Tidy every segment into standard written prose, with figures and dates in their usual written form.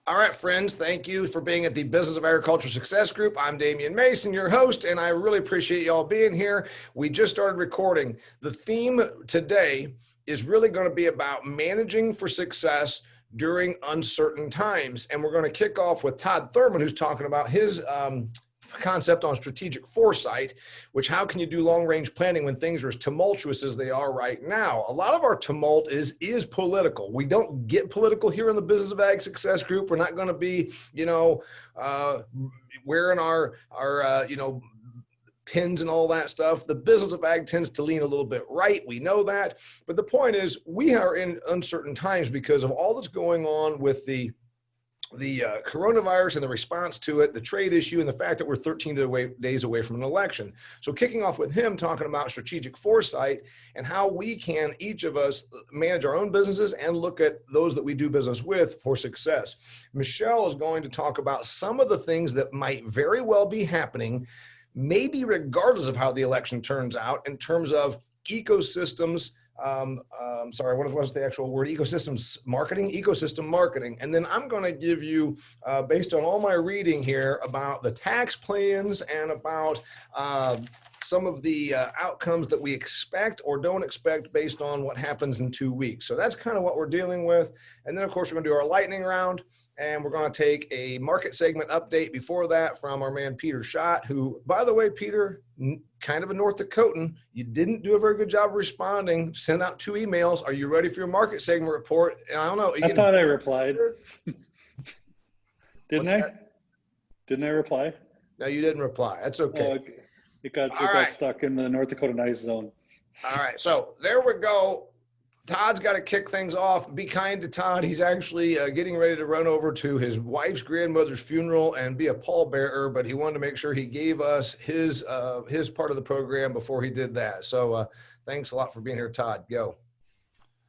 All right, friends, thank you for being at the Business of Agriculture Success Group. I'm Damian Mason, your host, and I really appreciate y'all being here. We just started recording. The theme today is really going to be about managing for success during uncertain times. And we're going to kick off with Todd Thurman, who's talking about his concept on strategic foresight, which how can you do long-range planning when things are as tumultuous as they are right now? A lot of our tumult is political. We don't get political here in the Business of Ag Success Group. We're not going to be, wearing our pins and all that stuff. The Business of Ag tends to lean a little bit right. We know that. But the point is, we are in uncertain times because of all that's going on with the coronavirus and the response to it, the trade issue, and the fact that we're 13 days away from an election. So kicking off with him talking about strategic foresight and how we can, each of us, manage our own businesses and look at those that we do business with for success. Michelle is going to talk about some of the things that might very well be happening, maybe regardless of how the election turns out, in terms of ecosystems. What was the actual word? Ecosystem marketing. And then I'm going to give you, based on all my reading here, about the tax plans and about some of the outcomes that we expect or don't expect based on what happens in 2 weeks. So that's kind of what we're dealing with. And then, of course, we're going to do our lightning round. And we're going to take a market segment update before that from our man, Peter Schott, who, by the way, Peter, kind of a North Dakotan. You didn't do a very good job of responding. Sent out 2 emails. Are you ready for your market segment report? And I don't know. I thought I replied. Didn't I? Didn't I reply? No, you didn't reply. That's okay. Oh, it got stuck in the North Dakota ice zone. All right. So there we go. Todd's got to kick things off. Be kind to Todd. He's actually getting ready to run over to his wife's grandmother's funeral and be a pallbearer, but he wanted to make sure he gave us his part of the program before he did that. So thanks a lot for being here, Todd. Go.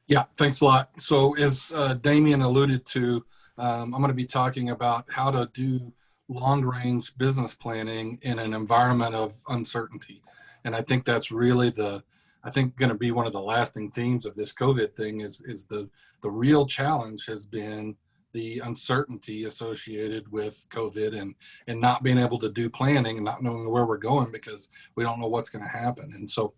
Yeah, thanks a lot. So as Damian alluded to, I'm going to be talking about how to do long-range business planning in an environment of uncertainty. And I think that's really going to be one of the lasting themes of this COVID thing is the real challenge has been the uncertainty associated with COVID and not being able to do planning and not knowing where we're going because we don't know what's going to happen. And so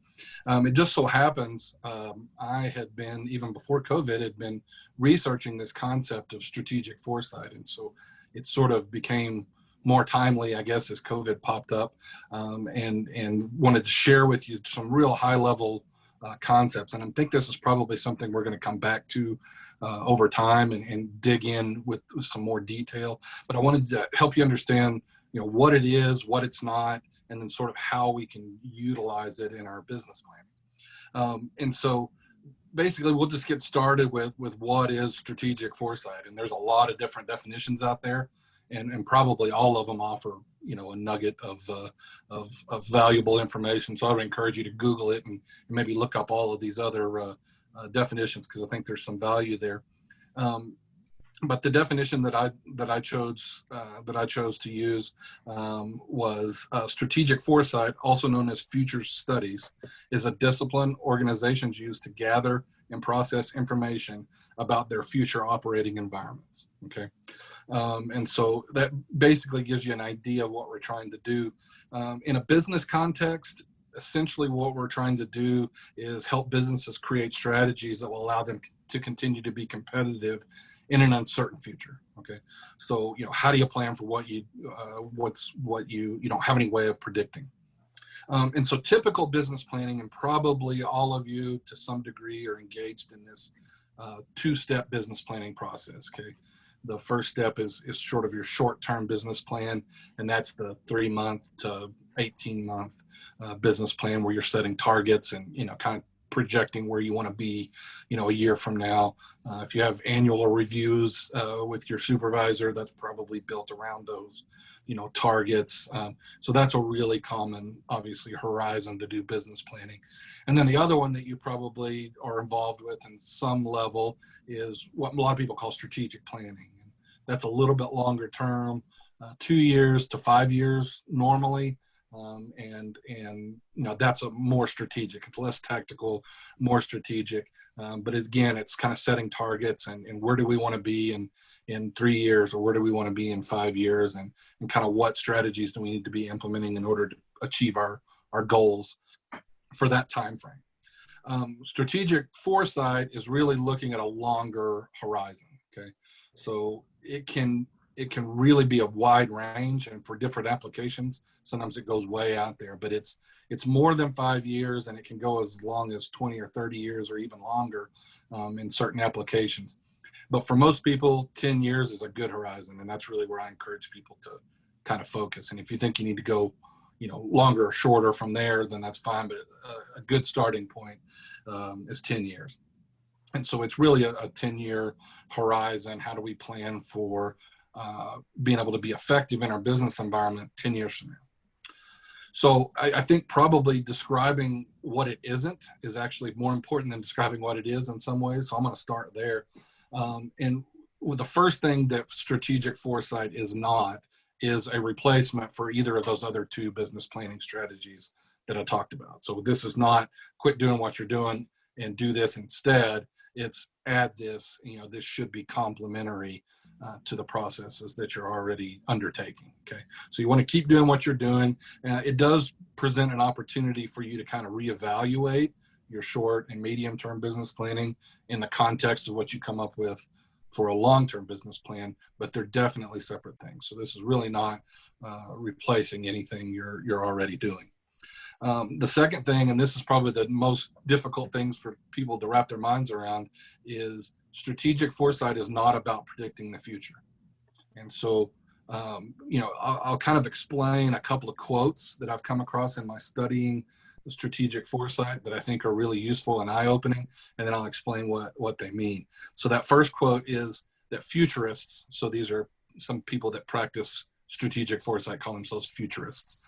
it just so happens I had been, even before COVID, had been researching this concept of strategic foresight. And so it sort of became more timely, I guess, as COVID popped up, and wanted to share with you some real high-level concepts. And I think this is probably something we're going to come back to over time and dig in with some more detail. But I wanted to help you understand, what it is, what it's not, and then sort of how we can utilize it in our business planning. And so basically, we'll just get started with what is strategic foresight. And there's a lot of different definitions out there. And probably all of them offer, a nugget of valuable information. So I would encourage you to Google it and maybe look up all of these other definitions because I think there's some value there. But the definition that I chose to use was strategic foresight, also known as future studies, is a discipline organizations use to gather and process information about their future operating environments. Okay. And so that basically gives you an idea of what we're trying to do. In a business context, essentially what we're trying to do is help businesses create strategies that will allow them to continue to be competitive in an uncertain future. Okay. So, how do you plan for what you don't have any way of predicting? And so typical business planning, and probably all of you to some degree are engaged in this 2-step business planning process. Okay. The first step is sort of your short-term business plan, and that's the 3-month to 18-month business plan where you're setting targets and, kind of projecting where you want to be, a year from now. If you have annual reviews with your supervisor, that's probably built around those, targets. So that's a really common, obviously, horizon to do business planning. And then the other one that you probably are involved with in some level is what a lot of people call strategic planning. And that's a little bit longer term, 2 years to 5 years normally. And that's a more strategic. It's less tactical, more strategic. But again, it's kind of setting targets and where do we want to be in 3 years, or where do we want to be in 5 years, and kind of what strategies do we need to be implementing in order to achieve our goals for that time frame. Strategic foresight is really looking at a longer horizon. Okay, so it can really be a wide range, and for different applications, sometimes it goes way out there. But it's more than 5 years, and it can go as long as 20 or 30 years, or even longer in certain applications. But for most people, 10 years is a good horizon, and that's really where I encourage people to kind of focus. And if you think you need to go, longer or shorter from there, then that's fine. But a good starting point is 10 years. And so it's really a 10-year horizon. How do we plan for being able to be effective in our business environment 10 years from now? So I think probably describing what it isn't is actually more important than describing what it is in some ways. So I'm going to start there. And the first thing that strategic foresight is not is a replacement for either of those other two business planning strategies that I talked about. So this is not quit doing what you're doing and do this instead. It's add this, this should be complementary to the processes that you're already undertaking. Okay, so you want to keep doing what you're doing. It does present an opportunity for you to kind of reevaluate your short and medium term business planning in the context of what you come up with for a long-term business plan, but they're definitely separate things. So this is really not replacing anything you're already doing. The second thing, and this is probably the most difficult things for people to wrap their minds around, is strategic foresight is not about predicting the future. And so, I'll kind of explain a couple of quotes that I've come across in my studying the strategic foresight that I think are really useful and eye-opening, and then I'll explain what they mean. So that first quote is that futurists, so these are some people that practice strategic foresight, call themselves futurists.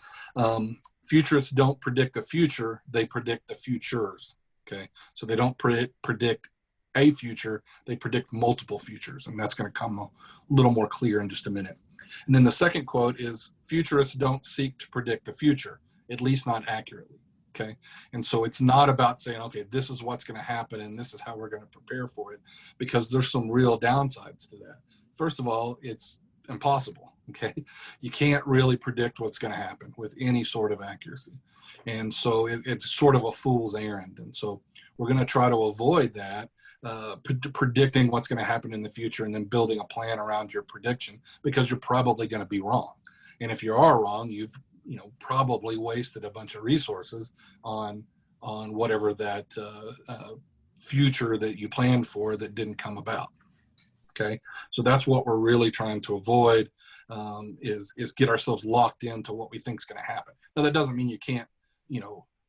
Futurists don't predict the future, they predict the futures, okay? So they don't predict a future, they predict multiple futures, and that's gonna come a little more clear in just a minute. And then the second quote is, futurists don't seek to predict the future, at least not accurately. Okay. And so it's not about saying, okay, this is what's going to happen and this is how we're going to prepare for it, because there's some real downsides to that. First of all, it's impossible. Okay. You can't really predict what's going to happen with any sort of accuracy. And so it's sort of a fool's errand. And so we're going to try to avoid that, predicting what's going to happen in the future and then building a plan around your prediction, because you're probably going to be wrong. And if you are wrong, you've probably wasted a bunch of resources on whatever that future that you planned for that didn't come about. Okay, so that's what we're really trying to avoid, is get ourselves locked into what we think is going to happen. Now that doesn't mean you can't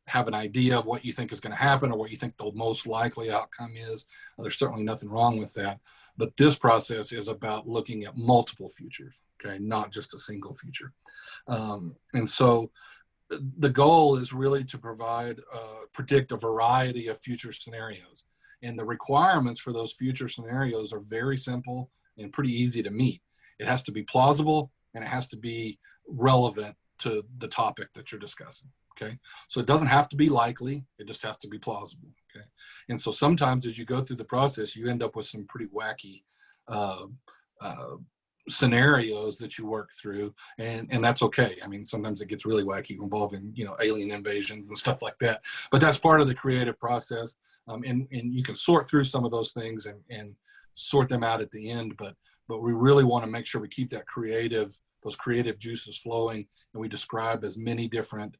have an idea of what you think is going to happen or what you think the most likely outcome is. There's certainly nothing wrong with that. But this process is about looking at multiple futures, okay, not just a single future. And so the goal is really to predict a variety of future scenarios. And the requirements for those future scenarios are very simple and pretty easy to meet. It has to be plausible and it has to be relevant to the topic that you're discussing. Okay, so it doesn't have to be likely, it just has to be plausible. Okay, and so sometimes as you go through the process, you end up with some pretty wacky scenarios that you work through, and that's okay. I mean, sometimes it gets really wacky, involving alien invasions and stuff like that. But that's part of the creative process, and you can sort through some of those things and sort them out at the end. But we really want to make sure we keep those creative juices flowing, and we describe as many different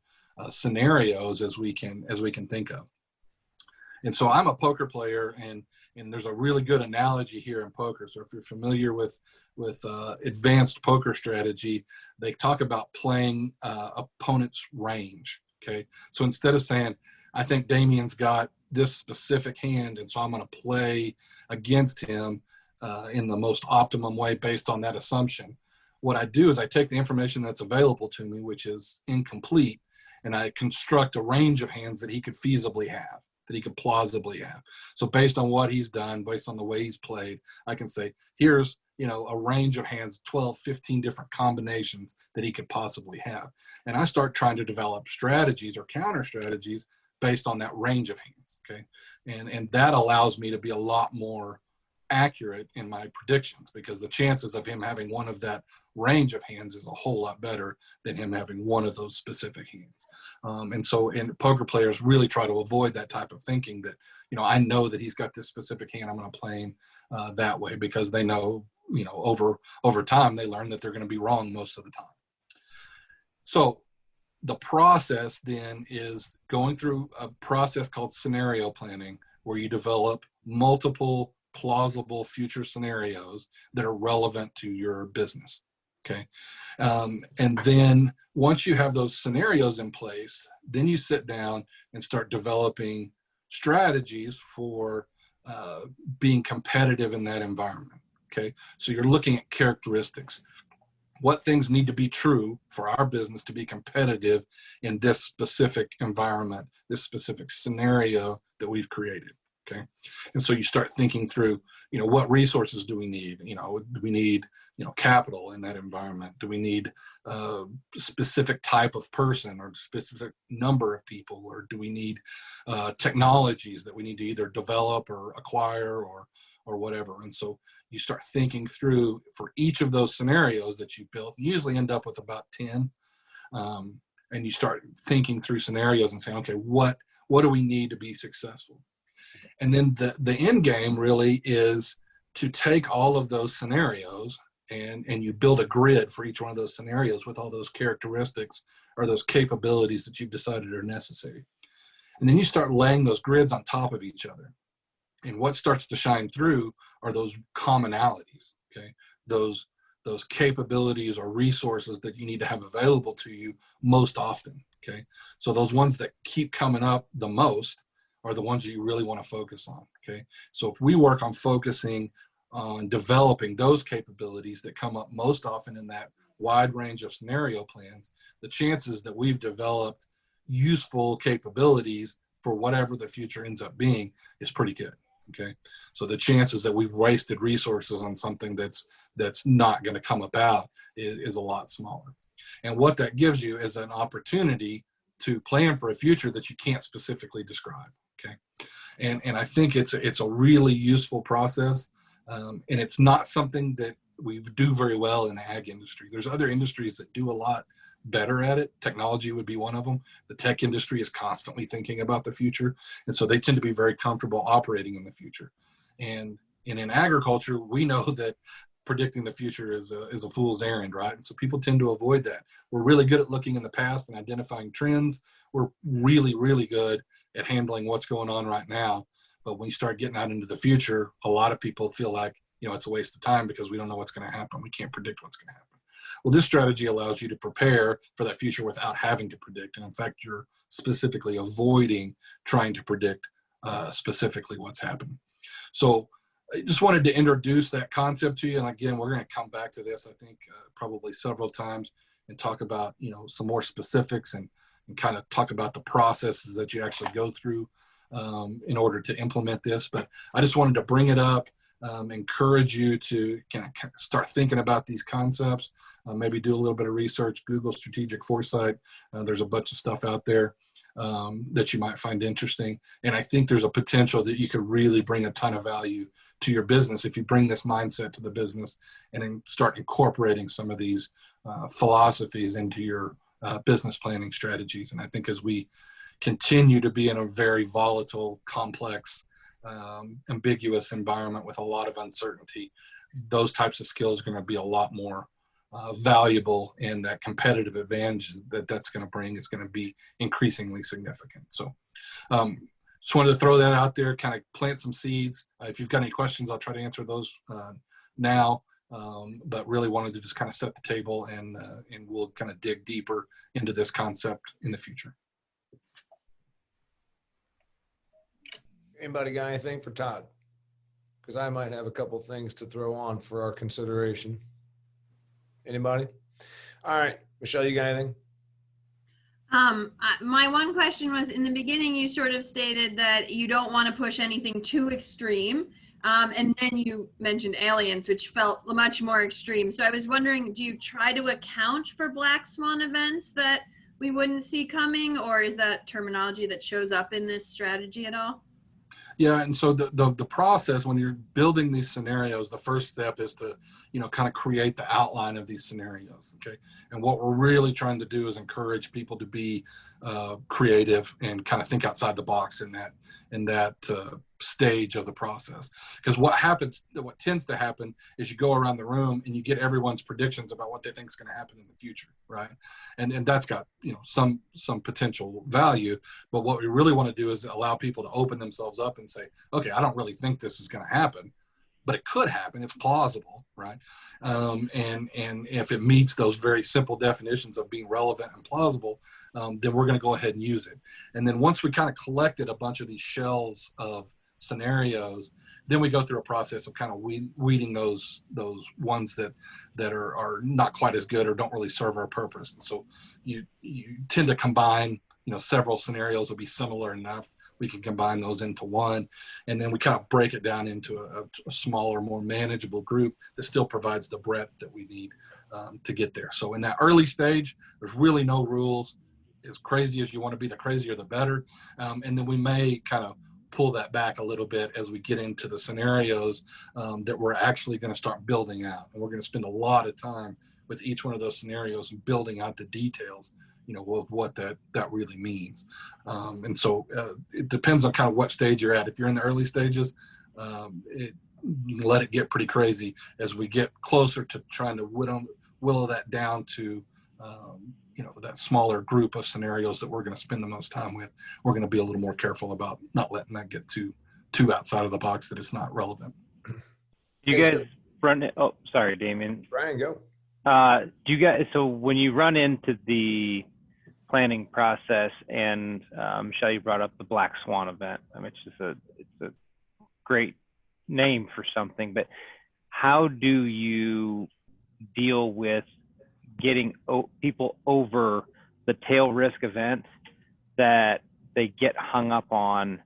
scenarios as we can think of. And so I'm a poker player, and there's a really good analogy here in poker. So if you're familiar with advanced poker strategy, they talk about playing opponent's range. Okay, so instead of saying, I think Damian's got this specific hand, and so I'm going to play against him in the most optimum way based on that assumption, what I do is I take the information that's available to me, which is incomplete, and I construct a range of hands that he could feasibly have, that he could plausibly have. So based on what he's done, based on the way he's played, I can say, here's, a range of hands, 12, 15 different combinations that he could possibly have. And I start trying to develop strategies or counter strategies based on that range of hands, okay? And that allows me to be a lot more accurate in my predictions, because the chances of him having one of that range of hands is a whole lot better than him having one of those specific hands. And poker players really try to avoid that type of thinking that, you know, I know that he's got this specific hand, I'm going to play him that way, because they know, you know, over time they learn that they're going to be wrong most of the time. So the process then is going through a process called scenario planning, where you develop multiple plausible future scenarios that are relevant to your business. Okay. And then once you have those scenarios in place, then you sit down and start developing strategies for being competitive in that environment. Okay. So you're looking at characteristics. What things need to be true for our business to be competitive in this specific environment, this specific scenario that we've created. Okay. And so you start thinking through, you know, what resources do we need? You know, do we need, you know, capital in that environment? Do we need a specific type of person or specific number of people? Or do we need technologies that we need to either develop or acquire or whatever? And so you start thinking through for each of those scenarios that you've built. You usually end up with about 10. And you start thinking through scenarios and saying, okay, what do we need to be successful? And then the end game really is to take all of those scenarios and you build a grid for each one of those scenarios with all those characteristics or those capabilities that you've decided are necessary. And then you start laying those grids on top of each other. And what starts to shine through are those commonalities, okay? Those capabilities or resources that you need to have available to you most often, okay? So those ones that keep coming up the most are the ones you really want to focus on, okay? So if we work on focusing on developing those capabilities that come up most often in that wide range of scenario plans, the chances that we've developed useful capabilities for whatever the future ends up being is pretty good, okay? So the chances that we've wasted resources on something that's not going to come about is a lot smaller. And what that gives you is an opportunity to plan for a future that you can't specifically describe. Okay, and I think it's a really useful process, and it's not something that we do very well in the ag industry. There's other industries that do a lot better at it. Technology would be one of them. The tech industry is constantly thinking about the future, and so they tend to be very comfortable operating in the future. And in agriculture, we know that predicting the future is a fool's errand, right? And so people tend to avoid that. We're really good at looking in the past and identifying trends. We're really, really good at handling what's going on right now. But when you start getting out into the future, a lot of people feel like, you know, it's a waste of time because we don't know what's going to happen. We can't predict what's going to happen. Well, this strategy allows you to prepare for that future without having to predict. And in fact, you're specifically avoiding trying to predict specifically what's happening. So I just wanted to introduce that concept to you. And again, we're going to come back to this, I think, probably several times and talk about, you know, some more specifics and kind of talk about the processes that you actually go through in order to implement this. But I just wanted to bring it up, encourage you to kind of start thinking about these concepts, maybe do a little bit of research, Google strategic foresight. There's a bunch of stuff out there that you might find interesting. And I think there's a potential that you could really bring a ton of value to your business if you bring this mindset to the business and then start incorporating some of these philosophies into your business planning strategies. And I think as we continue to be in a very volatile, complex, ambiguous environment with a lot of uncertainty, those types of skills are going to be a lot more valuable, and that competitive advantage that's going to bring is going to be increasingly significant. So just wanted to throw that out there, kind of plant some seeds. If you've got any questions, I'll try to answer those now. But really wanted to just kind of set the table, and we'll kind of dig deeper into this concept in the future. Anybody got anything for Todd? Because I might have a couple things to throw on for our consideration. Anybody? All right, Michelle, you got anything? My one question was, in the beginning, you sort of stated that you don't want to push anything too extreme. And then you mentioned aliens, which felt much more extreme. So I was wondering, do you try to account for black swan events that we wouldn't see coming, or is that terminology that shows up in this strategy at all? Yeah, and so the process when you're building these scenarios, the first step is to, kind of create the outline of these scenarios, okay? And what we're really trying to do is encourage people to be creative and kind of think outside the box in that stage of the process. Because what tends to happen is you go around the room and you get everyone's predictions about what they think is going to happen in the future, right? And that's got some potential value, but what we really want to do is allow people to open themselves up and say, okay, I don't really think this is going to happen, but it could happen. It's plausible, right? And if it meets those very simple definitions of being relevant and plausible, then we're going to go ahead and use it. And then once we kind of collected a bunch of these shells of scenarios, then we go through a process of kind of weeding those ones that are not quite as good or don't really serve our purpose. And so you tend to combine, several scenarios will be similar enough. We can combine those into one, and then we kind of break it down into a smaller, more manageable group that still provides the breadth that we need to get there. So in that early stage, there's really no rules. As crazy as you want to be, the crazier the better. And then we may kind of pull that back a little bit as we get into the scenarios that we're actually going to start building out. And we're going to spend a lot of time with each one of those scenarios and building out the details, of what that really means. And so it depends on kind of what stage you're at. If you're in the early stages, you can let it get pretty crazy. As we get closer to trying to whittle that down to that smaller group of scenarios that we're going to spend the most time with, we're going to be a little more careful about not letting that get too outside of the box that it's not relevant. You guys run it? Oh, sorry, Damian. Brian, go. Do you guys? So when you run into the planning process, and Michelle, you brought up the Black Swan event. I mean, it's a great name for something, but how do you deal with getting people over the tail risk events that they get hung up on?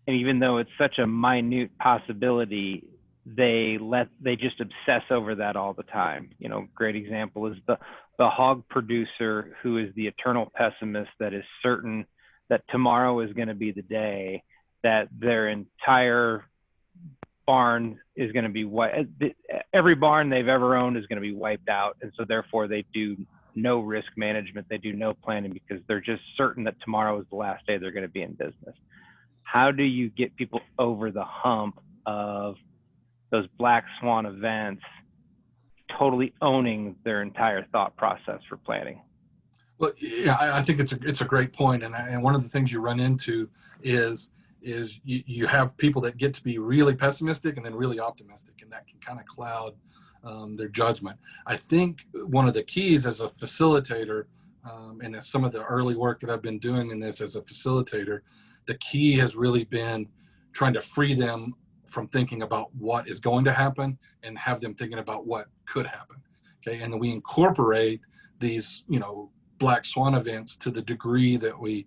And even though it's such a minute possibility, they just obsess over that all the time. Great example is the hog producer who is the eternal pessimist that is certain that tomorrow is going to be the day that their entire barn is going to be every barn they've ever owned is going to be wiped out, and so therefore they do no risk management, they do no planning, because they're just certain that tomorrow is the last day they're going to be in business. How do you get people over the hump of those black swan events totally owning their entire thought process for planning? Well, yeah, I think it's a great point, and one of the things you run into is you have people that get to be really pessimistic and then really optimistic, and that can kind of cloud their judgment. I think one of the keys as a facilitator, and as some of the early work that I've been doing in this as a facilitator, the key has really been trying to free them from thinking about what is going to happen and have them thinking about what could happen. Okay, and then we incorporate these, black swan events to the degree that we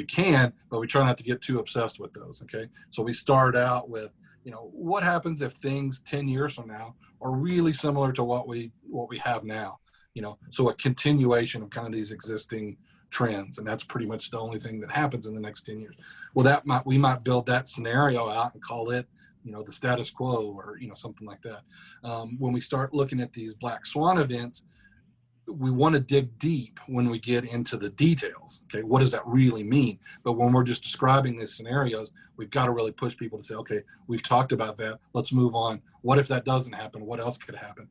can, but we try not to get too obsessed with those. Okay, so we start out with, what happens if things 10 years from now are really similar to what we have now? So a continuation of kind of these existing trends, and that's pretty much the only thing that happens in the next 10 years. Well, we might build that scenario out and call it, the status quo, or something like that. When we start looking at these black swan events, we want to dig deep when we get into the details. Okay, what does that really mean? But when we're just describing these scenarios, we've got to really push people to say, okay, we've talked about that, let's move on. What if that doesn't happen? What else could happen?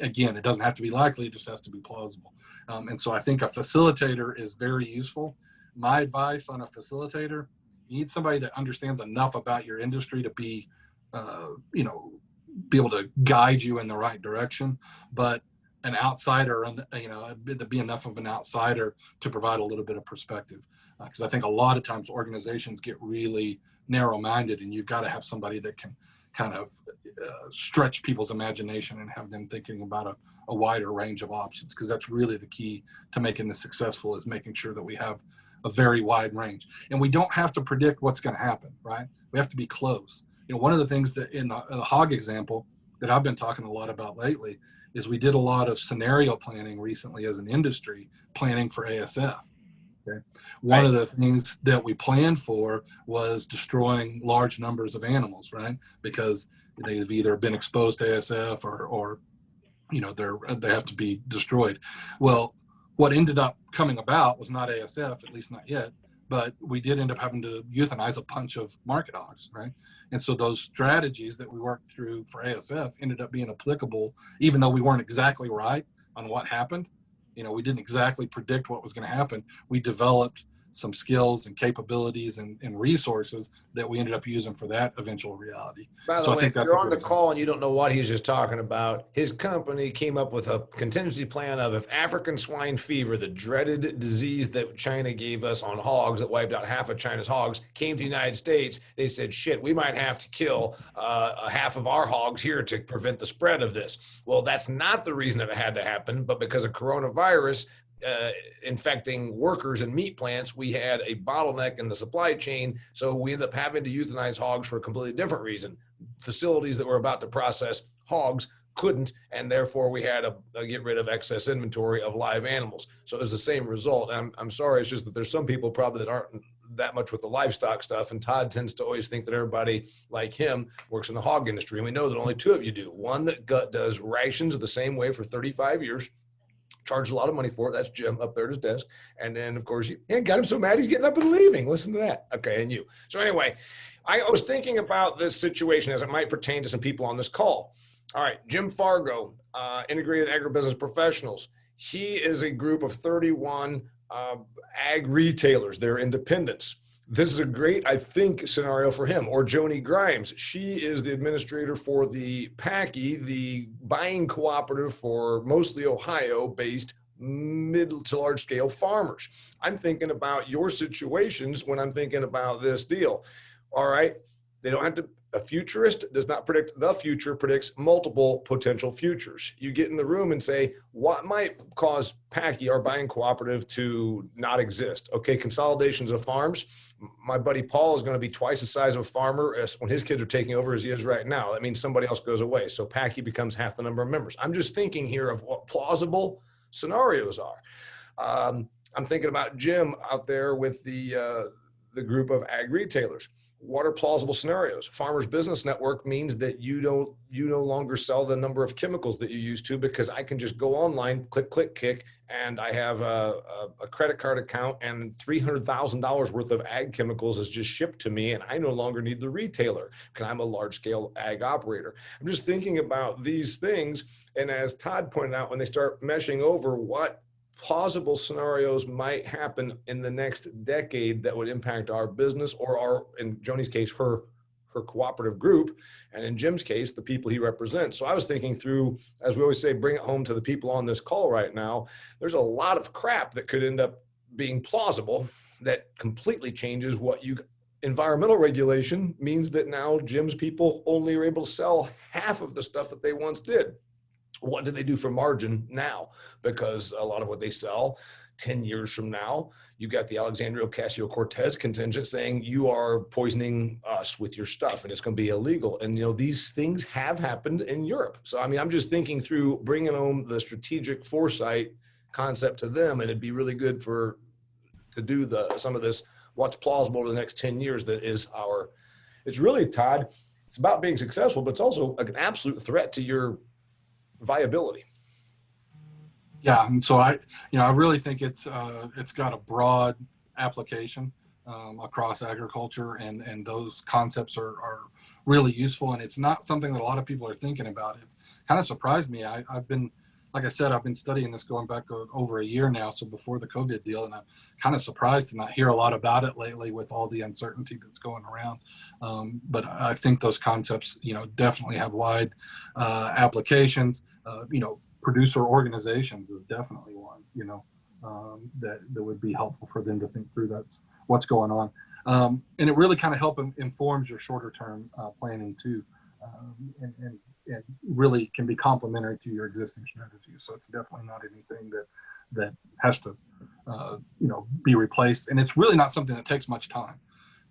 Again, it doesn't have to be likely, it just has to be plausible. And so I think a facilitator is very useful. My advice on a facilitator: you need somebody that understands enough about your industry to be able to guide you in the right direction, but an outsider, to be enough of an outsider to provide a little bit of perspective. Because I think a lot of times organizations get really narrow-minded, and you've got to have somebody that can kind of stretch people's imagination and have them thinking about a wider range of options, because that's really the key to making this successful, is making sure that we have a very wide range. And we don't have to predict what's going to happen, right? We have to be close. One of the things that in the hog example, that I've been talking a lot about lately is we did a lot of scenario planning recently as an industry, planning for ASF. Okay. One of the things that we planned for was destroying large numbers of animals, right? Because they've either been exposed to ASF or you know, they have to be destroyed. Well, what ended up coming about was not ASF, at least not yet, but we did end up having to euthanize a bunch of market hogs, right? And so those strategies that we worked through for ASF ended up being applicable, even though we weren't exactly right on what happened. You know, we didn't exactly predict what was going to happen. We developed some skills and capabilities and resources that we ended up using for that eventual reality. By the So way, I think if that's you're a on good the example. call and you don't know what he's just talking about, his company came up with a contingency plan of if African swine fever, the dreaded disease that China gave us on hogs that wiped out half of China's hogs, came to the United States, they said, shit, we might have to kill half of our hogs here to prevent the spread of this. Well, that's not the reason that it had to happen, but because of coronavirus, infecting workers in meat plants, we had a bottleneck in the supply chain. So we ended up having to euthanize hogs for a completely different reason. Facilities that were about to process hogs couldn't, and therefore we had to get rid of excess inventory of live animals. So it was the same result. And I'm sorry, it's just that there's some people probably that aren't that much with the livestock stuff, and Todd tends to always think that everybody like him works in the hog industry, and we know that only two of you do. One that does rations the same way for 35 years, charged a lot of money for it. That's Jim up there at his desk. And then, of course, got him so mad he's getting up and leaving. Listen to that. Okay, and you. So anyway, I was thinking about this situation as it might pertain to some people on this call. All right, Jim Fargo, Integrated Agribusiness Professionals. He is a group of 31 ag retailers. They're independents. This is a great, I think, scenario for him. Or Joni Grimes. She is the administrator for the PACI, the buying cooperative for mostly Ohio-based mid to large scale farmers. I'm thinking about your situations when I'm thinking about this deal. All right. They don't have to, a futurist does not predict the future, predicts multiple potential futures. You get in the room and say, what might cause PACI, our buying cooperative, to not exist? Okay, consolidations of farms. My buddy Paul is going to be twice the size of a farmer as when his kids are taking over as he is right now. That means somebody else goes away. So PACI becomes half the number of members. I'm just thinking here of what plausible scenarios are. I'm thinking about Jim out there with the group of ag retailers. What are plausible scenarios? Farmers Business Network means that you no longer sell the number of chemicals that you used to, because I can just go online, click, click, kick, and I have a credit card account and $300,000 worth of ag chemicals is just shipped to me, and I no longer need the retailer because I'm a large scale ag operator. I'm just thinking about these things. And as Todd pointed out, when they start meshing over what plausible scenarios might happen in the next decade that would impact our business or our, in Joni's case, her cooperative group, and in Jim's case, the people he represents. So I was thinking through, as we always say, bring it home to the people on this call right now. There's a lot of crap that could end up being plausible that completely changes what you. Environmental regulation means that now Jim's people only are able to sell half of the stuff that they once did. What do they do for margin now? Because a lot of what they sell 10 years from now, you've got the Alexandria Ocasio-Cortez contingent saying you are poisoning us with your stuff and it's going to be illegal. And, you know, these things have happened in Europe. So, I mean, I'm just thinking through bringing home the strategic foresight concept to them. And it'd be really good to do some of this, what's plausible over the next 10 years. That is it's really, Todd, it's about being successful, but it's also an absolute threat to your viability. Yeah, and so I really think it's got a broad application across agriculture, and those concepts are really useful, and it's not something that a lot of people are thinking about. It's kind of surprised me. I've been, like I said, I've been studying this going back over a year now, so before the COVID deal, and I'm kind of surprised to not hear a lot about it lately with all the uncertainty that's going around. But I think those concepts, definitely have wide applications. Producer organizations is definitely one, that would be helpful for them to think through that's what's going on. And it really kind of informs your shorter term planning too. And really can be complementary to your existing strategies. So it's definitely not anything that has to, be replaced. And it's really not something that takes much time.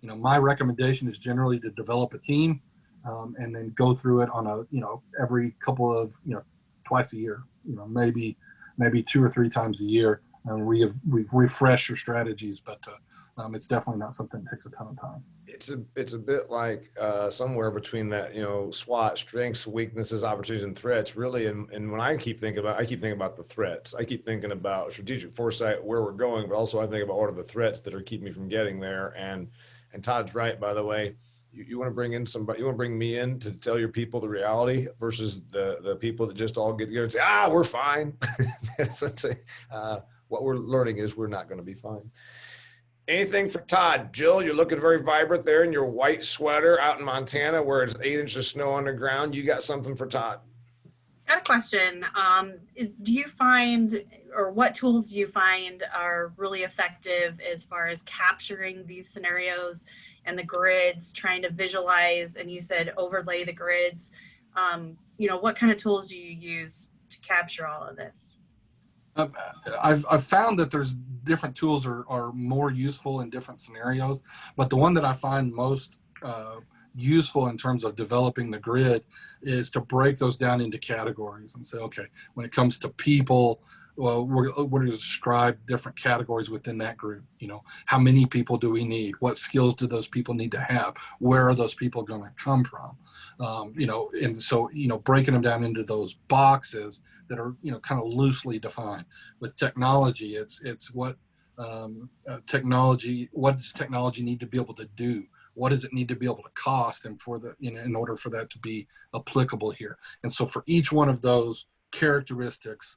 My recommendation is generally to develop a team and then go through it on a, every couple of, twice a year, maybe 2 or 3 times a year, and we refresh your strategies, but it's definitely not something that takes a ton of time. It's a bit like somewhere between that, SWOT, strengths, weaknesses, opportunities, and threats, really. And when I keep thinking about the threats. I keep thinking about strategic foresight, where we're going, but also I think about what are the threats that are keeping me from getting there. And Todd's right, by the way. You want to bring in somebody, you want to bring me in to tell your people the reality versus the people that just all get together and say, we're fine. What we're learning is we're not going to be fine. Anything for Todd? Jill, you're looking very vibrant there in your white sweater out in Montana where it's 8 inches of snow underground. You got something for Todd? I got a question. Do you find, or what tools do you find are really effective as far as capturing these scenarios and the grids, trying to visualize, and you said overlay the grids? What kind of tools do you use to capture all of this? I've found that there's different tools are more useful in different scenarios, but the one that I find most useful in terms of developing the grid is to break those down into categories and say, okay, when it comes to people, well, we're going to describe different categories within that group. How many people do we need? What skills do those people need to have? Where are those people going to come from? And so, breaking them down into those boxes that are, kind of loosely defined. With technology, it's what what does technology need to be able to do? What does it need to be able to cost, and in order for that to be applicable here? And so for each one of those characteristics,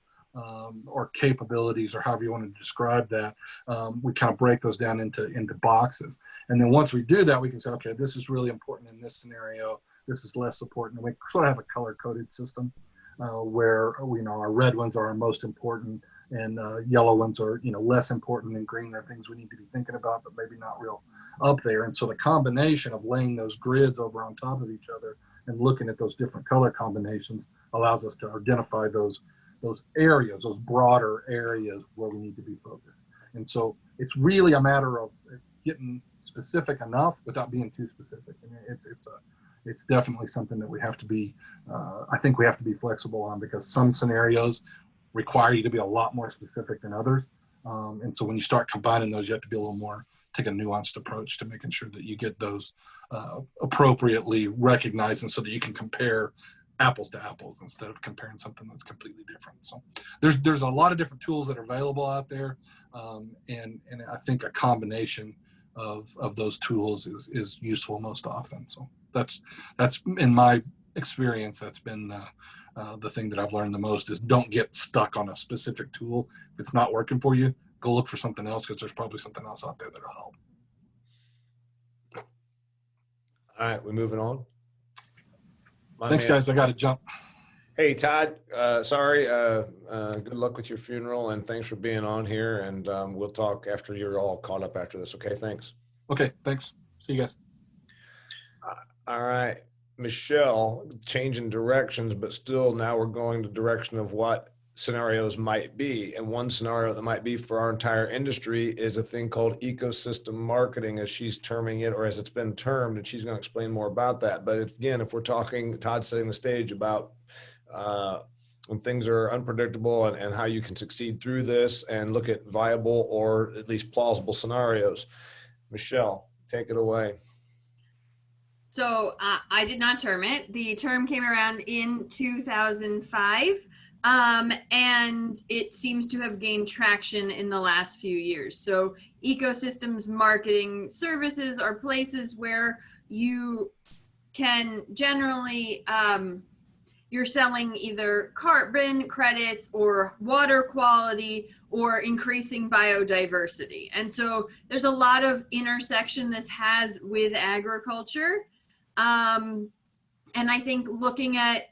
or capabilities, or however you want to describe that, we kind of break those down into boxes. And then once we do that, we can say, okay, this is really important in this scenario. This is less important. And we sort of have a color-coded system where our red ones are our most important, and yellow ones are less important, and green are things we need to be thinking about, but maybe not real up there. And so the combination of laying those grids over on top of each other and looking at those different color combinations allows us to identify those areas, those broader areas where we need to be focused. And so it's really a matter of getting specific enough without being too specific. And it's definitely something that we have to be, I think we have to be flexible on, because some scenarios require you to be a lot more specific than others. And so when you start combining those, you have to be a little more, take a nuanced approach to making sure that you get those appropriately recognized, and so that you can compare apples to apples instead of comparing something that's completely different. So there's a lot of different tools that are available out there, and I think a combination of those tools is useful most often. So that's in my experience, that's been the thing that I've learned the most, is don't get stuck on a specific tool. If it's not working for you, go look for something else, because there's probably something else out there that'll help. All right, we're moving on. Thanks, guys. I got to jump. Hey, Todd, sorry. Good luck with your funeral, and thanks for being on here. And we'll talk after you're all caught up after this. Okay, thanks. Okay, thanks. See you guys. All right, Michelle, changing directions, but still now we're going the direction of what scenarios might be. And one scenario that might be for our entire industry is a thing called ecosystem marketing, as she's terming it, or as it's been termed, and she's going to explain more about that. But if we're talking, Todd's setting the stage about when things are unpredictable and how you can succeed through this and look at viable or at least plausible scenarios. Michelle, take it away. So I did not term it. The term came around in 2005. And it seems to have gained traction in the last few years. So ecosystems marketing services are places where you can generally, you're selling either carbon credits or water quality or increasing biodiversity. And so there's a lot of intersection this has with agriculture. And I think looking at,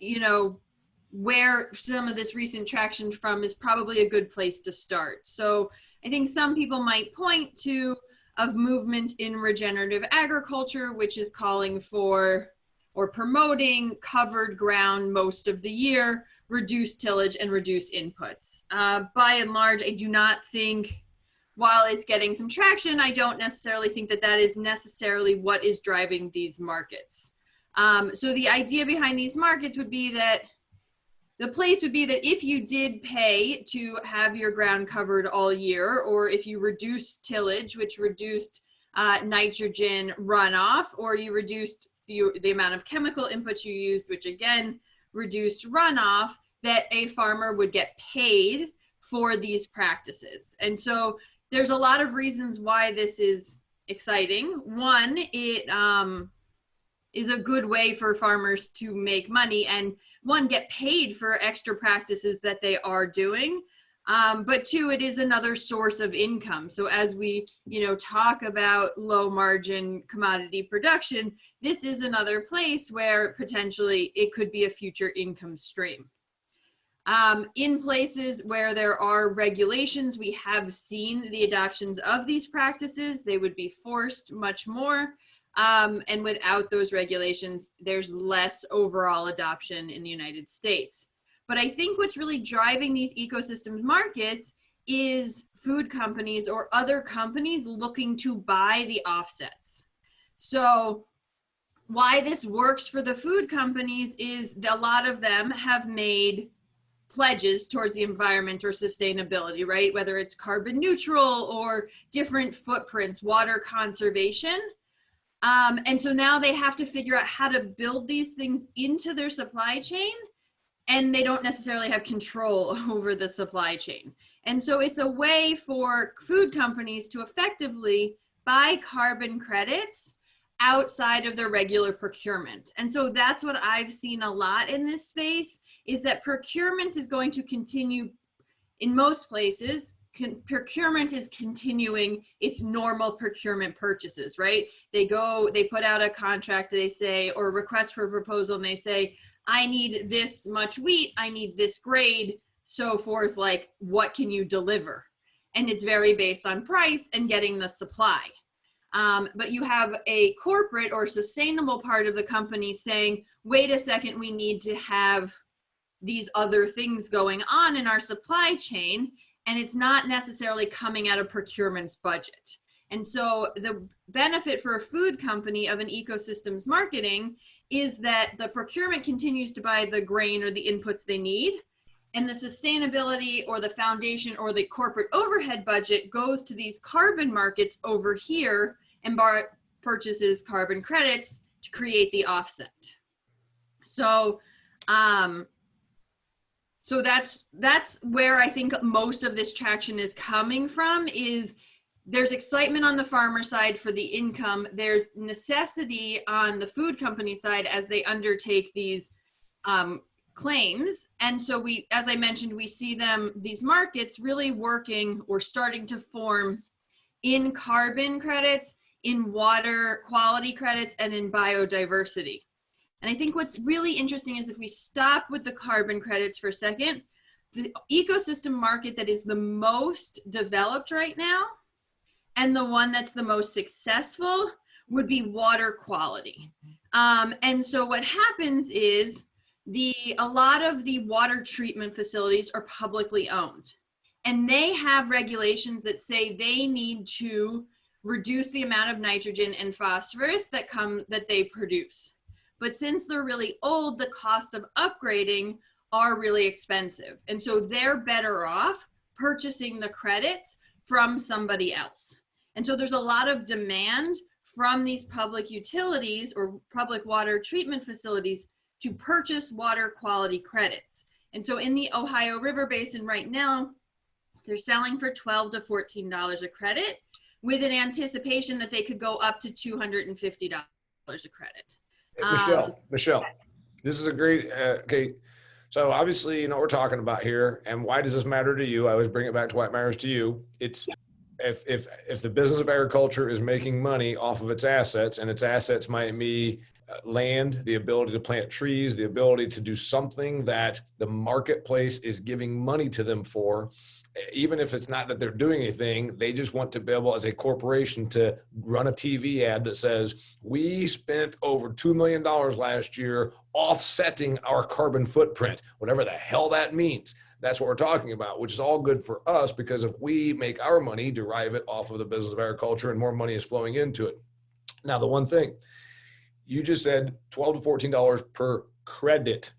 where some of this recent traction from is probably a good place to start. So I think some people might point to a movement in regenerative agriculture, which is calling for or promoting covered ground most of the year, reduced tillage and reduced inputs. By and large, I do not think, while it's getting some traction, I don't necessarily think that that is necessarily what is driving these markets. So the idea behind these markets would be that the place would be that if you did pay to have your ground covered all year, or if you reduced tillage, which reduced nitrogen runoff, or you reduced the amount of chemical inputs you used, which again reduced runoff, that a farmer would get paid for these practices. And so there's a lot of reasons why this is exciting. One, it is a good way for farmers to make money and one, get paid for extra practices that they are doing. But two, it is another source of income. So as we, talk about low margin commodity production, this is another place where potentially it could be a future income stream. In places where there are regulations, we have seen the adoptions of these practices. They would be forced much more. And without those regulations, there's less overall adoption in the United States. But I think what's really driving these ecosystems markets is food companies or other companies looking to buy the offsets. So why this works for the food companies is that a lot of them have made pledges towards the environment or sustainability, right? Whether it's carbon neutral or different footprints, water conservation. And so now they have to figure out how to build these things into their supply chain, and they don't necessarily have control over the supply chain. And so it's a way for food companies to effectively buy carbon credits outside of their regular procurement. And so that's what I've seen a lot in this space, is that procurement is going to continue in most places. Procurement is continuing its normal procurement purchases, right? They put out a contract, they say, or a request for a proposal, and they say, I need this much wheat, I need this grade, so forth, like, what can you deliver? And it's very based on price and getting the supply. But you have a corporate or sustainable part of the company saying, wait a second, we need to have these other things going on in our supply chain, and it's not necessarily coming out of procurement's budget. And so the benefit for a food company of an ecosystems marketing is that the procurement continues to buy the grain or the inputs they need, and the sustainability or the foundation or the corporate overhead budget goes to these carbon markets over here and purchases carbon credits to create the offset. So, so that's where I think most of this traction is coming from. Is there's excitement on the farmer side for the income. There's necessity on the food company side as they undertake these claims. And so we, as I mentioned, we see these markets really working or starting to form in carbon credits, in water quality credits, and in biodiversity. And I think what's really interesting is if we stop with the carbon credits for a second, the ecosystem market that is the most developed right now and the one that's the most successful would be water quality. And so what happens is a lot of the water treatment facilities are publicly owned, and they have regulations that say they need to reduce the amount of nitrogen and phosphorus that they produce. But since they're really old, the costs of upgrading are really expensive. And so they're better off purchasing the credits from somebody else. And so there's a lot of demand from these public utilities or public water treatment facilities to purchase water quality credits. And so in the Ohio River Basin right now, they're selling for $12 to $14 a credit, with an anticipation that they could go up to $250 a credit. Michelle, this is a great, okay. So obviously, you know what we're talking about here, and why does this matter to you? I always bring it back to why it matters to you. It's if the business of agriculture is making money off of its assets, and its assets might be land, the ability to plant trees, the ability to do something that the marketplace is giving money to them for, even if it's not that they're doing anything, they just want to be able as a corporation to run a TV ad that says, we spent over $2 million last year offsetting our carbon footprint, whatever the hell that means. That's what we're talking about, which is all good for us, because if we make our money, derive it off of the business of agriculture, and more money is flowing into it. Now, the one thing, you just said $12 to $14 per credit.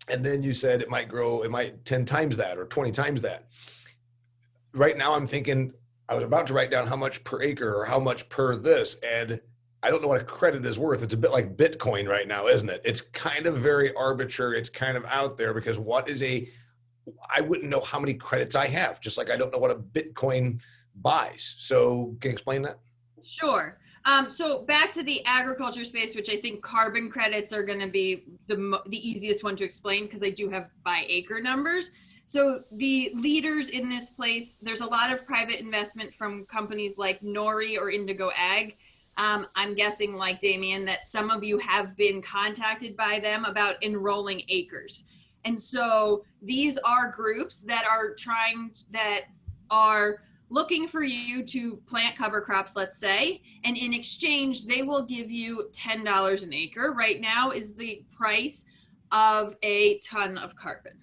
And then you said it might grow, it might 10 times that or 20 times that. Right now I'm thinking, I was about to write down how much per acre or how much per this, and I don't know what a credit is worth. It's a bit like Bitcoin right now, isn't it? It's kind of very arbitrary. It's kind of out there because I wouldn't know how many credits I have, just like I don't know what a Bitcoin buys. So can you explain that? Sure. So back to the agriculture space, which I think carbon credits are going to be the easiest one to explain because I do have by acre numbers. So the leaders in this place, there's a lot of private investment from companies like Nori or Indigo Ag. I'm guessing, like Damian, that some of you have been contacted by them about enrolling acres. And so these are groups that are looking for you to plant cover crops, let's say, and in exchange, they will give you $10 an acre. Right now is the price of a ton of carbon.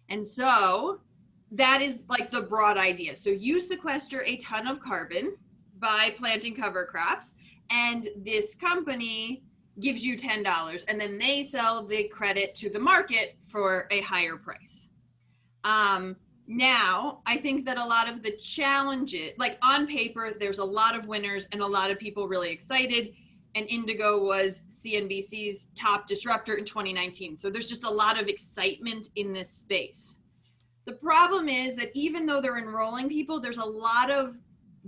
And so that is like the broad idea. So you sequester a ton of carbon by planting cover crops, and this company gives you $10, and then they sell the credit to the market for a higher price. Now, I think that a lot of the challenges, like on paper, there's a lot of winners and a lot of people really excited, and Indigo was CNBC's top disruptor in 2019. So there's just a lot of excitement in this space. The problem is that even though they're enrolling people, there's a lot of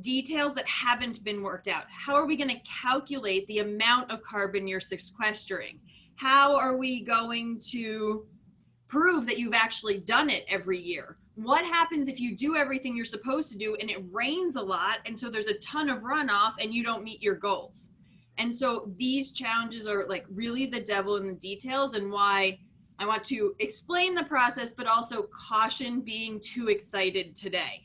details that haven't been worked out. How are we going to calculate the amount of carbon you're sequestering? How are we going to prove that you've actually done it every year? What happens if you do everything you're supposed to do and it rains a lot, and so there's a ton of runoff and you don't meet your goals? And so these challenges are like really the devil in the details, and why I want to explain the process, but also caution being too excited today.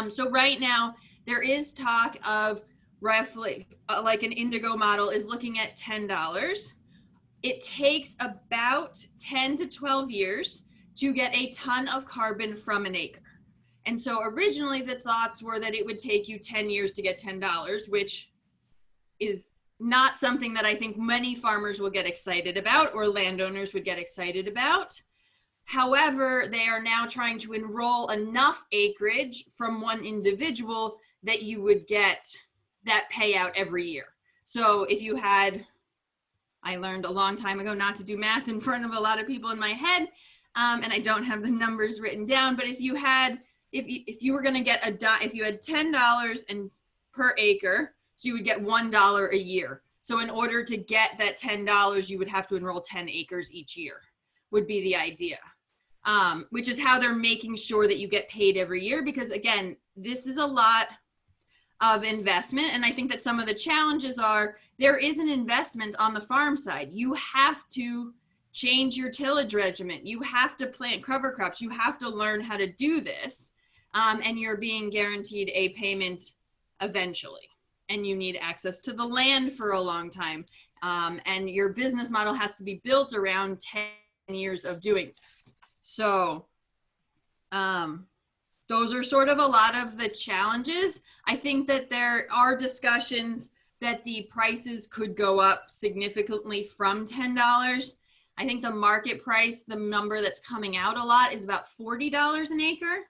So right now there is talk of roughly like an Indigo model is looking at $10. It takes about 10 to 12 years to get a ton of carbon from an acre. And so originally the thoughts were that it would take you 10 years to get $10, which is not something that I think many farmers will get excited about or landowners would get excited about. However, they are now trying to enroll enough acreage from one individual that you would get that payout every year. So if you had, I learned a long time ago not to do math in front of a lot of people in my head, and I don't have the numbers written down, but if you had, if you were going to get if you had $10 per acre, so you would get $1 a year. So in order to get that $10, you would have to enroll 10 acres each year, would be the idea. Which is how they're making sure that you get paid every year, because again, this is a lot of investment. And I think that some of the challenges are there is an investment on the farm side. You have to change your tillage regimen. You have to plant cover crops. You have to learn how to do this. And you're being guaranteed a payment eventually. And you need access to the land for a long time. And your business model has to be built around 10 years of doing this. So those are sort of a lot of the challenges. I think that there are discussions that the prices could go up significantly from $10. I think the market price, the number that's coming out a lot, is about $40 an acre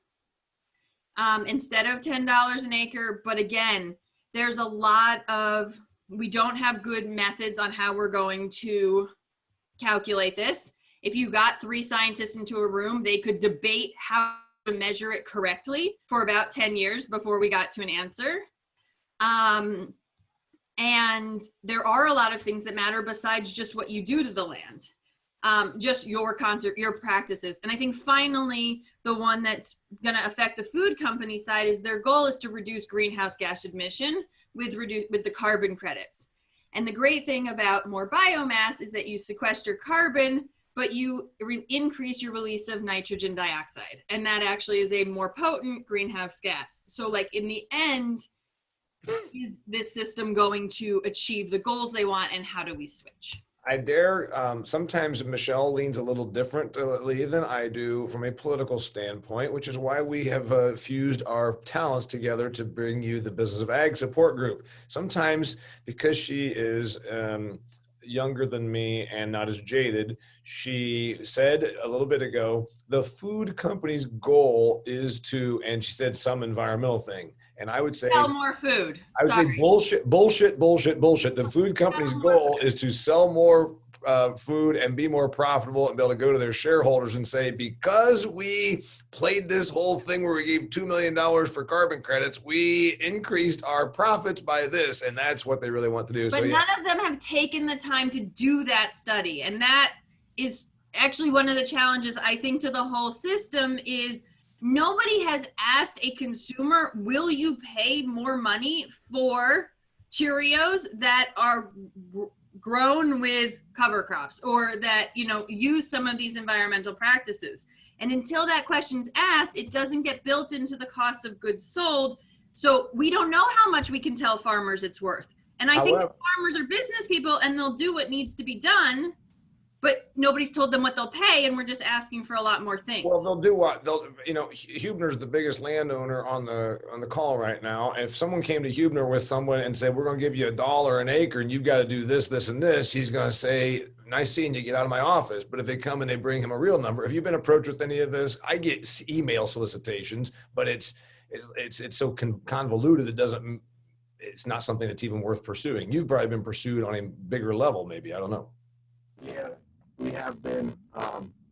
instead of $10 an acre. But again, there's a lot of, we don't have good methods on how we're going to calculate this. If you got 3 scientists into a room, they could debate how to measure it correctly for about 10 years before we got to an answer. And there are a lot of things that matter besides just what you do to the land, just your practices. And I think finally, the one that's going to affect the food company side is their goal is to reduce greenhouse gas emission with the carbon credits. And the great thing about more biomass is that you sequester carbon, but you increase your release of nitrogen dioxide. And that actually is a more potent greenhouse gas. So like in the end, is this system going to achieve the goals they want, and how do we switch? I dare. Sometimes Michelle leans a little differently than I do from a political standpoint, which is why we have fused our talents together to bring you the Business of Ag Support Group. Sometimes, because she is younger than me and not as jaded, she said a little bit ago, the food company's goal is to, and she said some environmental thing. And I would say, sell more food. I would say bullshit. The food company's goal is to sell more food and be more profitable and be able to go to their shareholders and say, because we played this whole thing where we gave $2 million for carbon credits, we increased our profits by this. And that's what they really want to do. But none of them have taken the time to do that study. And that is actually one of the challenges, I think, to the whole system is nobody has asked a consumer, will you pay more money for Cheerios that are grown with cover crops or that, use some of these environmental practices? And until that question's asked, it doesn't get built into the cost of goods sold. So we don't know how much we can tell farmers it's worth. And I think farmers are business people and they'll do what needs to be done, but nobody's told them what they'll pay, and we're just asking for a lot more things. Well, they'll do what? Huebner's the biggest landowner on the call right now. And if someone came to Huebner with someone and said, we're going to give you $1 an acre and you've got to do this, this, and this, he's going to say, nice seeing you, get out of my office. But if they come and they bring him a real number, have you been approached with any of this? I get email solicitations, but it's so convoluted. It's not something that's even worth pursuing. You've probably been pursued on a bigger level, maybe. I don't know. Yeah. We have been,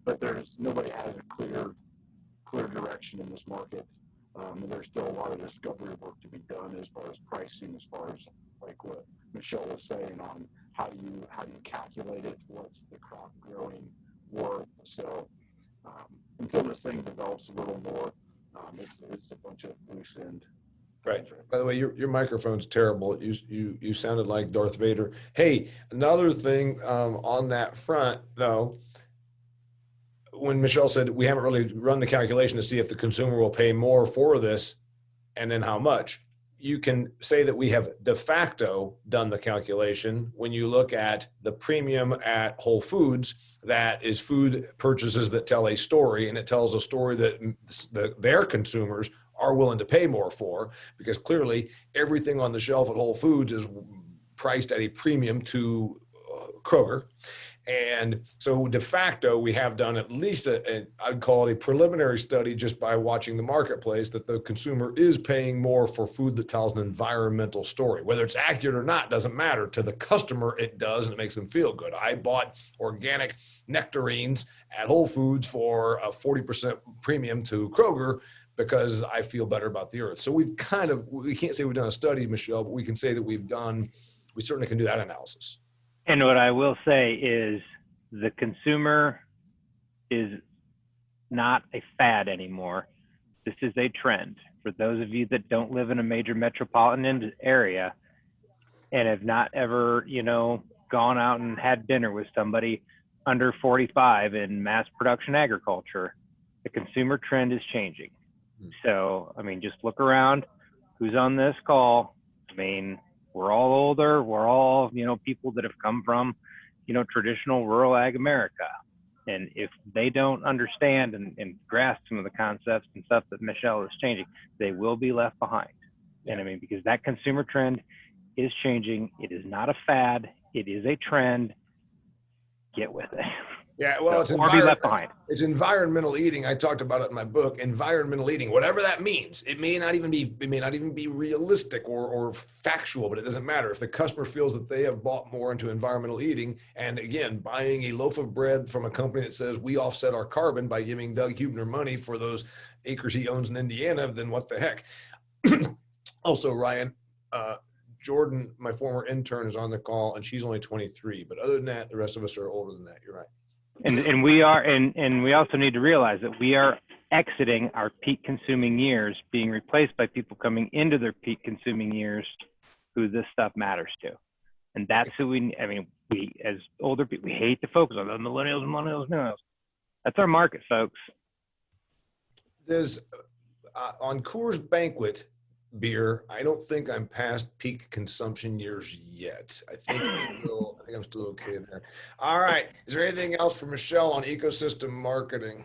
but nobody has a clear direction in this market. And there's still a lot of discovery work to be done as far as pricing, as far as like what Michelle was saying on how do you calculate it, what's the crop growing worth. So until this thing develops a little more, it's a bunch of loose end. Right. By the way, your microphone's terrible. You sounded like Darth Vader. Hey, another thing on that front, though, when Michelle said we haven't really run the calculation to see if the consumer will pay more for this and then how much, you can say that we have de facto done the calculation when you look at the premium at Whole Foods. That is food purchases that tell a story, and it tells a story that their consumers are willing to pay more for, because clearly everything on the shelf at Whole Foods is priced at a premium to Kroger. And so de facto, we have done at least I'd call it a preliminary study just by watching the marketplace that the consumer is paying more for food that tells an environmental story. Whether it's accurate or not doesn't matter. To the customer, it does, and it makes them feel good. I bought organic nectarines at Whole Foods for a 40% premium to Kroger because I feel better about the earth. So we can't say we've done a study, Michelle, but we can say that we certainly can do that analysis. And what I will say is the consumer is not a fad anymore. This is a trend. For those of you that don't live in a major metropolitan area and have not ever, gone out and had dinner with somebody under 45 in mass production agriculture, the consumer trend is changing. So, just look around. Who's on this call? We're all older. We're all, people that have come from, traditional rural ag America. And if they don't understand and grasp some of the concepts and stuff that Michelle is changing, they will be left behind. And because that consumer trend is changing. It is not a fad. It is a trend. Get with it. Yeah, well, it's environmental eating. I talked about it in my book, environmental eating, whatever that means. It may not even be realistic or factual, but it doesn't matter. If the customer feels that they have bought more into environmental eating, and again, buying a loaf of bread from a company that says we offset our carbon by giving Doug Huebner money for those acres he owns in Indiana, then what the heck? Also, Ryan, Jordan, my former intern, is on the call, and she's only 23. But other than that, the rest of us are older than that. You're right. And we are, and we also need to realize that we are exiting our peak consuming years, being replaced by people coming into their peak consuming years who this stuff matters to. And that's who we as older people, we hate to focus on the millennials. That's our market, folks. There's on Coors Banquet, beer. I don't think I'm past peak consumption years yet. I think I'm still okay there. All right. Is there anything else for Michelle on ecosystem marketing?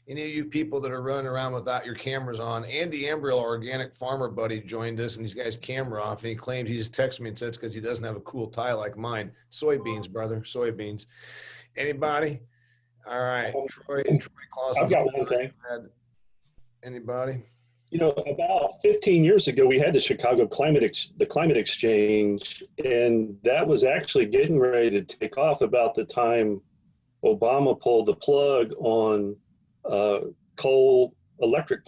Any of you people that are running around without your cameras on? Andy Ambriel, our organic farmer buddy, joined us, and he's got his camera off, and he claimed he just texted me and said it's because he doesn't have a cool tie like mine. Soybeans, brother, soybeans. Anybody? All right, Troy Clausen. I've got one thing. Anybody? You know, about 15 years ago, we had the Chicago Climate Exchange, and that was actually getting ready to take off about the time Obama pulled the plug on coal-fired electric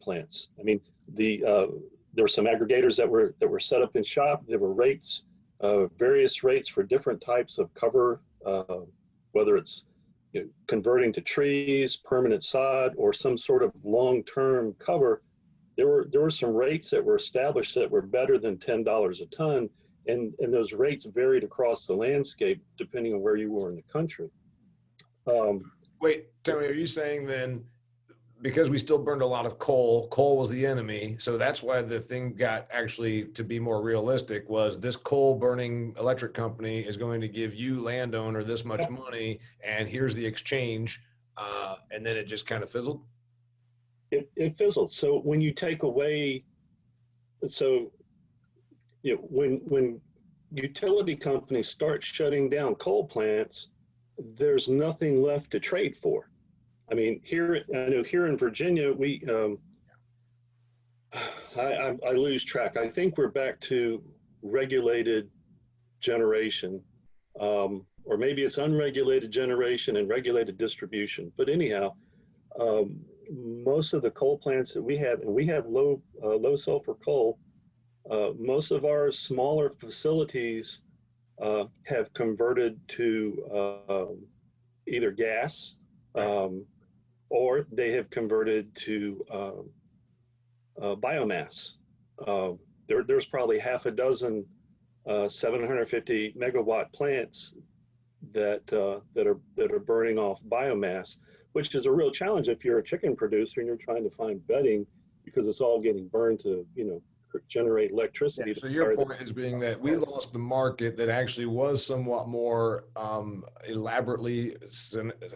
plants. I mean, there were some aggregators that were set up in shop. There were rates, various rates for different types of cover, whether it's converting to trees, permanent sod, or some sort of long-term cover. There were some rates that were established that were better than $10 a ton, and those rates varied across the landscape depending on where you were in the country. Wait, Tony, are you saying then, because we still burned a lot of coal was the enemy, so that's why the thing got actually to be more realistic was this coal burning electric company is going to give you landowner this much money, and here's the exchange, and then it just kind of fizzled? It fizzled. So when you take away, when utility companies start shutting down coal plants, there's nothing left to trade for. I mean, here in Virginia, I lose track. I think we're back to regulated generation, or maybe it's unregulated generation and regulated distribution. But anyhow, most of the coal plants that we have, and we have low sulfur coal, most of our smaller facilities have converted to either gas, or they have converted to biomass. There's probably half a dozen 750 megawatt plants that are burning off biomass, which is a real challenge if you're a chicken producer and you're trying to find bedding, because it's all getting burned to generate electricity. So your point is being that we lost the market that actually was somewhat more elaborately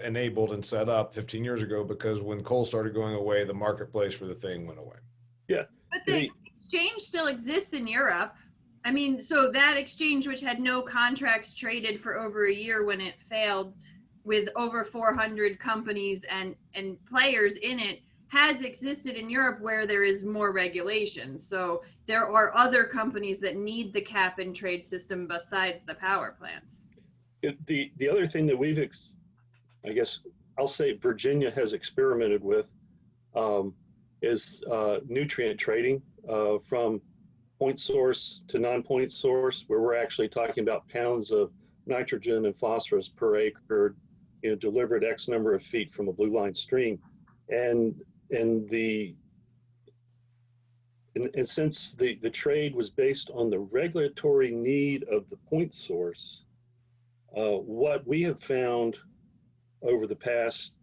enabled and set up 15 years ago, because when coal started going away, the marketplace for the thing went away. Yeah. But the exchange still exists in Europe. I mean, so that exchange, which had no contracts traded for over a year when it failed, with over 400 companies and players in it, has existed in Europe where there is more regulation. So there are other companies that need the cap and trade system besides the power plants. The other thing that I guess I'll say Virginia has experimented with is nutrient trading from point source to non-point source, where we're actually talking about pounds of nitrogen and phosphorus per acre, delivered X number of feet from a blue line stream. And since the trade was based on the regulatory need of the point source, what we have found over the past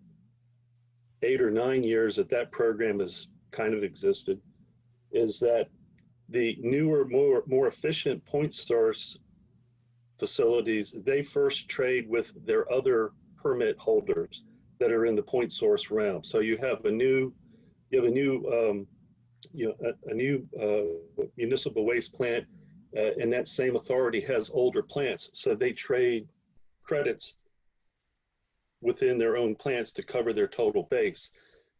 8 or 9 years that program has kind of existed is that the newer, more efficient point source facilities, they first trade with their other permit holders that are in the point source realm. So you have a new municipal waste plant, and that same authority has older plants. So they trade credits within their own plants to cover their total base.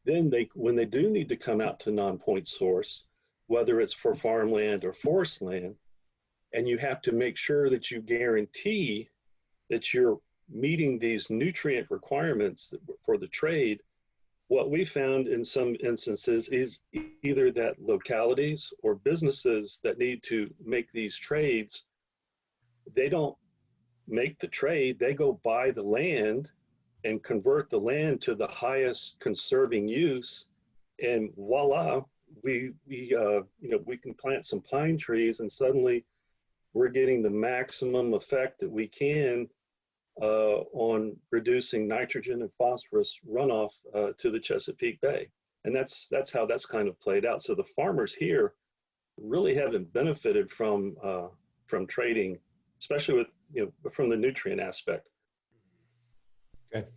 Then when they do need to come out to non-point source, whether it's for farmland or forest land, and you have to make sure that you guarantee that you're meeting these nutrient requirements for the trade, what we found in some instances is either that localities or businesses that need to make these trades, they don't make the trade, they go buy the land and convert the land to the highest conserving use, and voila, we can plant some pine trees, and suddenly we're getting the maximum effect that we can on reducing nitrogen and phosphorus runoff to the Chesapeake Bay. And that's how that's kind of played out. So the farmers here really haven't benefited from trading, especially with, from the nutrient aspect. Okay.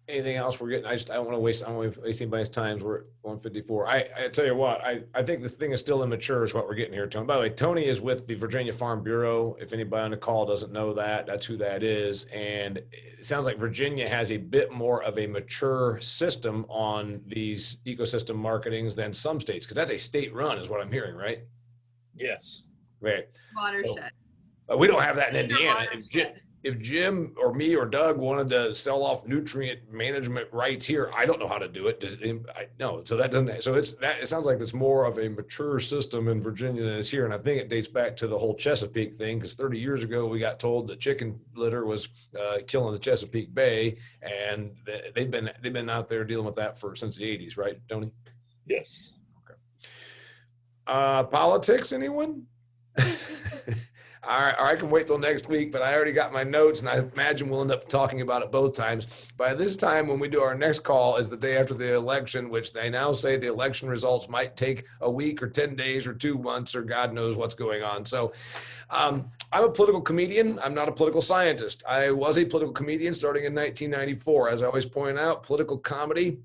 Anything else we're getting? I don't want to waste anybody's time. We're at 154. I tell you what, I think this thing is still immature is what we're getting here, Tony. By the way, Tony is with the Virginia Farm Bureau. If anybody on the call doesn't know that, that's who that is. And it sounds like Virginia has a bit more of a mature system on these ecosystem marketings than some states, because that's a state run is what I'm hearing, right? Yes. Right. Watershed. We don't have that in Indiana. Watershed. If Jim or me or Doug wanted to sell off nutrient management rights here, I don't know how to do it. No, so that doesn't. So it sounds like it's more of a mature system in Virginia than it's here, and I think it dates back to the whole Chesapeake thing. Because 30 years ago, we got told that chicken litter was killing the Chesapeake Bay, and they've been out there dealing with that since the 80s, right, Tony? Yes. Okay. Politics, anyone? All right, I can wait till next week, but I already got my notes, and I imagine we'll end up talking about it both times. By this time, when we do our next call, is the day after the election, which they now say the election results might take a week or 10 days or 2 months or God knows what's going on. So I'm a political comedian. I'm not a political scientist. I was a political comedian starting in 1994. As I always point out, political comedy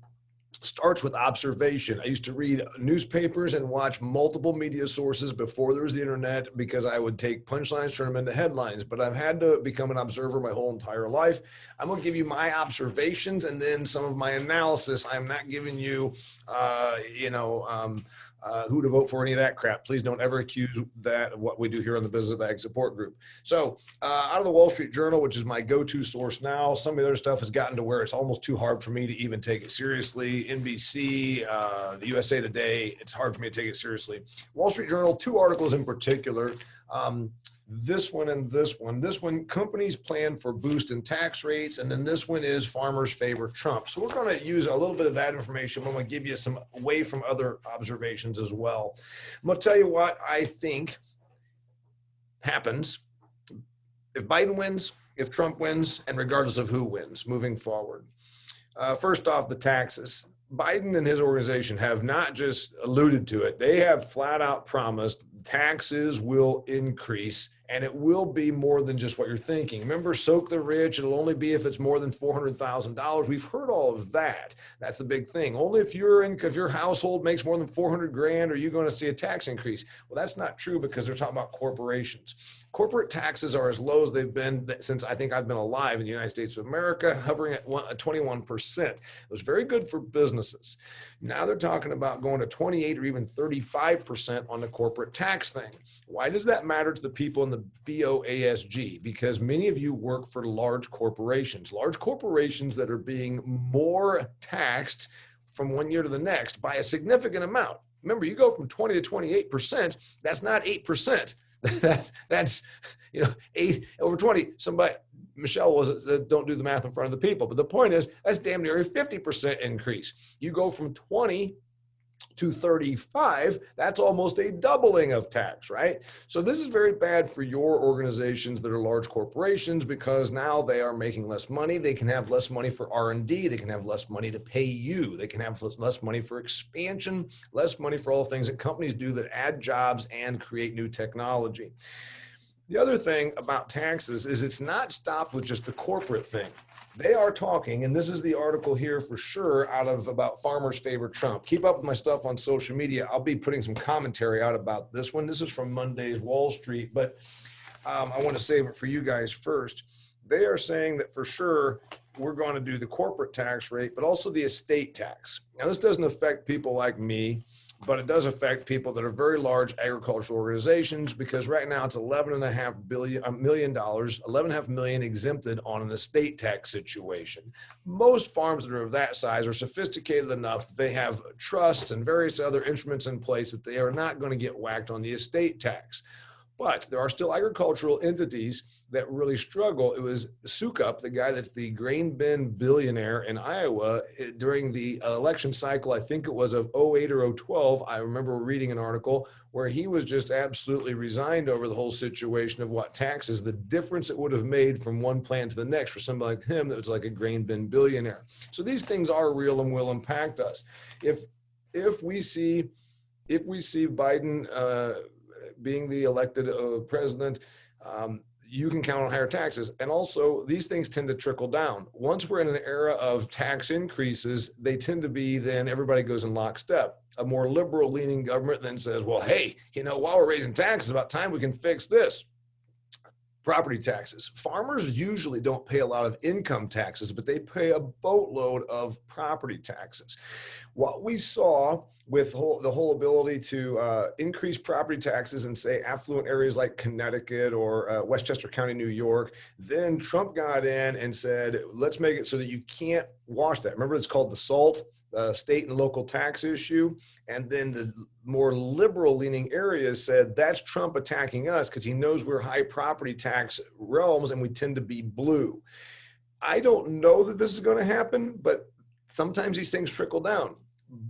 starts with observation. I used to read newspapers and watch multiple media sources before there was the internet because I would take punchlines, turn them into headlines. But I've had to become an observer my whole entire life. I'm going to give you my observations and then some of my analysis. I'm not giving you, who to vote for, any of that crap. Please don't ever accuse that of what we do here on the Business of Ag Support Group. So out of the Wall Street Journal, which is my go-to source now, some of the other stuff has gotten to where it's almost too hard for me to even take it seriously. NBC, the USA Today, it's hard for me to take it seriously. Wall Street Journal, 2 articles in particular. This one and this one. This one, companies plan for boost in tax rates, and then this one is farmers favor Trump. So we're going to use a little bit of that information. I'm going to give you some away from other observations as well. I'm going to tell you what I think happens if Biden wins, if Trump wins, and regardless of who wins moving forward. First off, the taxes. Biden and his organization have not just alluded to it, they have flat out promised taxes will increase, and it will be more than just what you're thinking. Remember, soak the rich, it'll only be if it's more than $400,000. We've heard all of that. That's the big thing. Only if your household makes more than 400 grand are you going to see a tax increase. Well, that's not true because they're talking about corporations. Corporate taxes are as low as they've been since I think I've been alive in the United States of America, hovering at 21%. It was very good for businesses. Now they're talking about going to 28 or even 35% on the corporate tax thing. Why does that matter to the people in the BOASG? Because many of you work for large corporations that are being more taxed from one year to the next by a significant amount. Remember, you go from 20 to 28%, that's not 8%. That's 8 over 20. Somebody, Michelle was don't do the math in front of the people, but the point is that's damn near a 50% increase. You go from 20 to 35, that's almost a doubling of tax, right? So this is very bad for your organizations that are large corporations because now they are making less money. They can have less money for R&D. They can have less money to pay you. They can have less money for expansion, less money for all the things that companies do that add jobs and create new technology. The other thing about taxes is it's not stopped with just the corporate thing. They are talking, and this is the article here for sure, out of about farmers favor Trump. Keep up with my stuff on social media. I'll be putting some commentary out about this one. This is from Monday's Wall Street, but I want to save it for you guys first. They are saying that for sure we're going to do the corporate tax rate, but also the estate tax. Now, this doesn't affect people like me, but it does affect people that are very large agricultural organizations because right now it's $11.5 million exempted on an estate tax situation. Most farms that are of that size are sophisticated enough that they have trusts and various other instruments in place that they are not going to get whacked on the estate tax. But there are still agricultural entities that really struggle. It was Sukup, the guy that's the grain bin billionaire in Iowa, during the election cycle, I think it was of 08 or 012. I remember reading an article where he was just absolutely resigned over the whole situation of what taxes, the difference it would have made from one plan to the next for somebody like him that was like a grain bin billionaire. So these things are real and will impact us. If we see Biden being the elected president, you can count on higher taxes. And also, these things tend to trickle down. Once we're in an era of tax increases, they tend to be then everybody goes in lockstep. A more liberal leaning government then says, well, hey, while we're raising taxes, about time we can fix this. Property taxes. Farmers usually don't pay a lot of income taxes, but they pay a boatload of property taxes. What we saw with the whole ability to increase property taxes in, say, affluent areas like Connecticut or Westchester County, New York, then Trump got in and said, let's make it so that you can't wash that. Remember, it's called the SALT, state and local tax issue. And then the more liberal leaning areas said, that's Trump attacking us because he knows we're high property tax realms and we tend to be blue. I don't know that this is going to happen, but sometimes these things trickle down.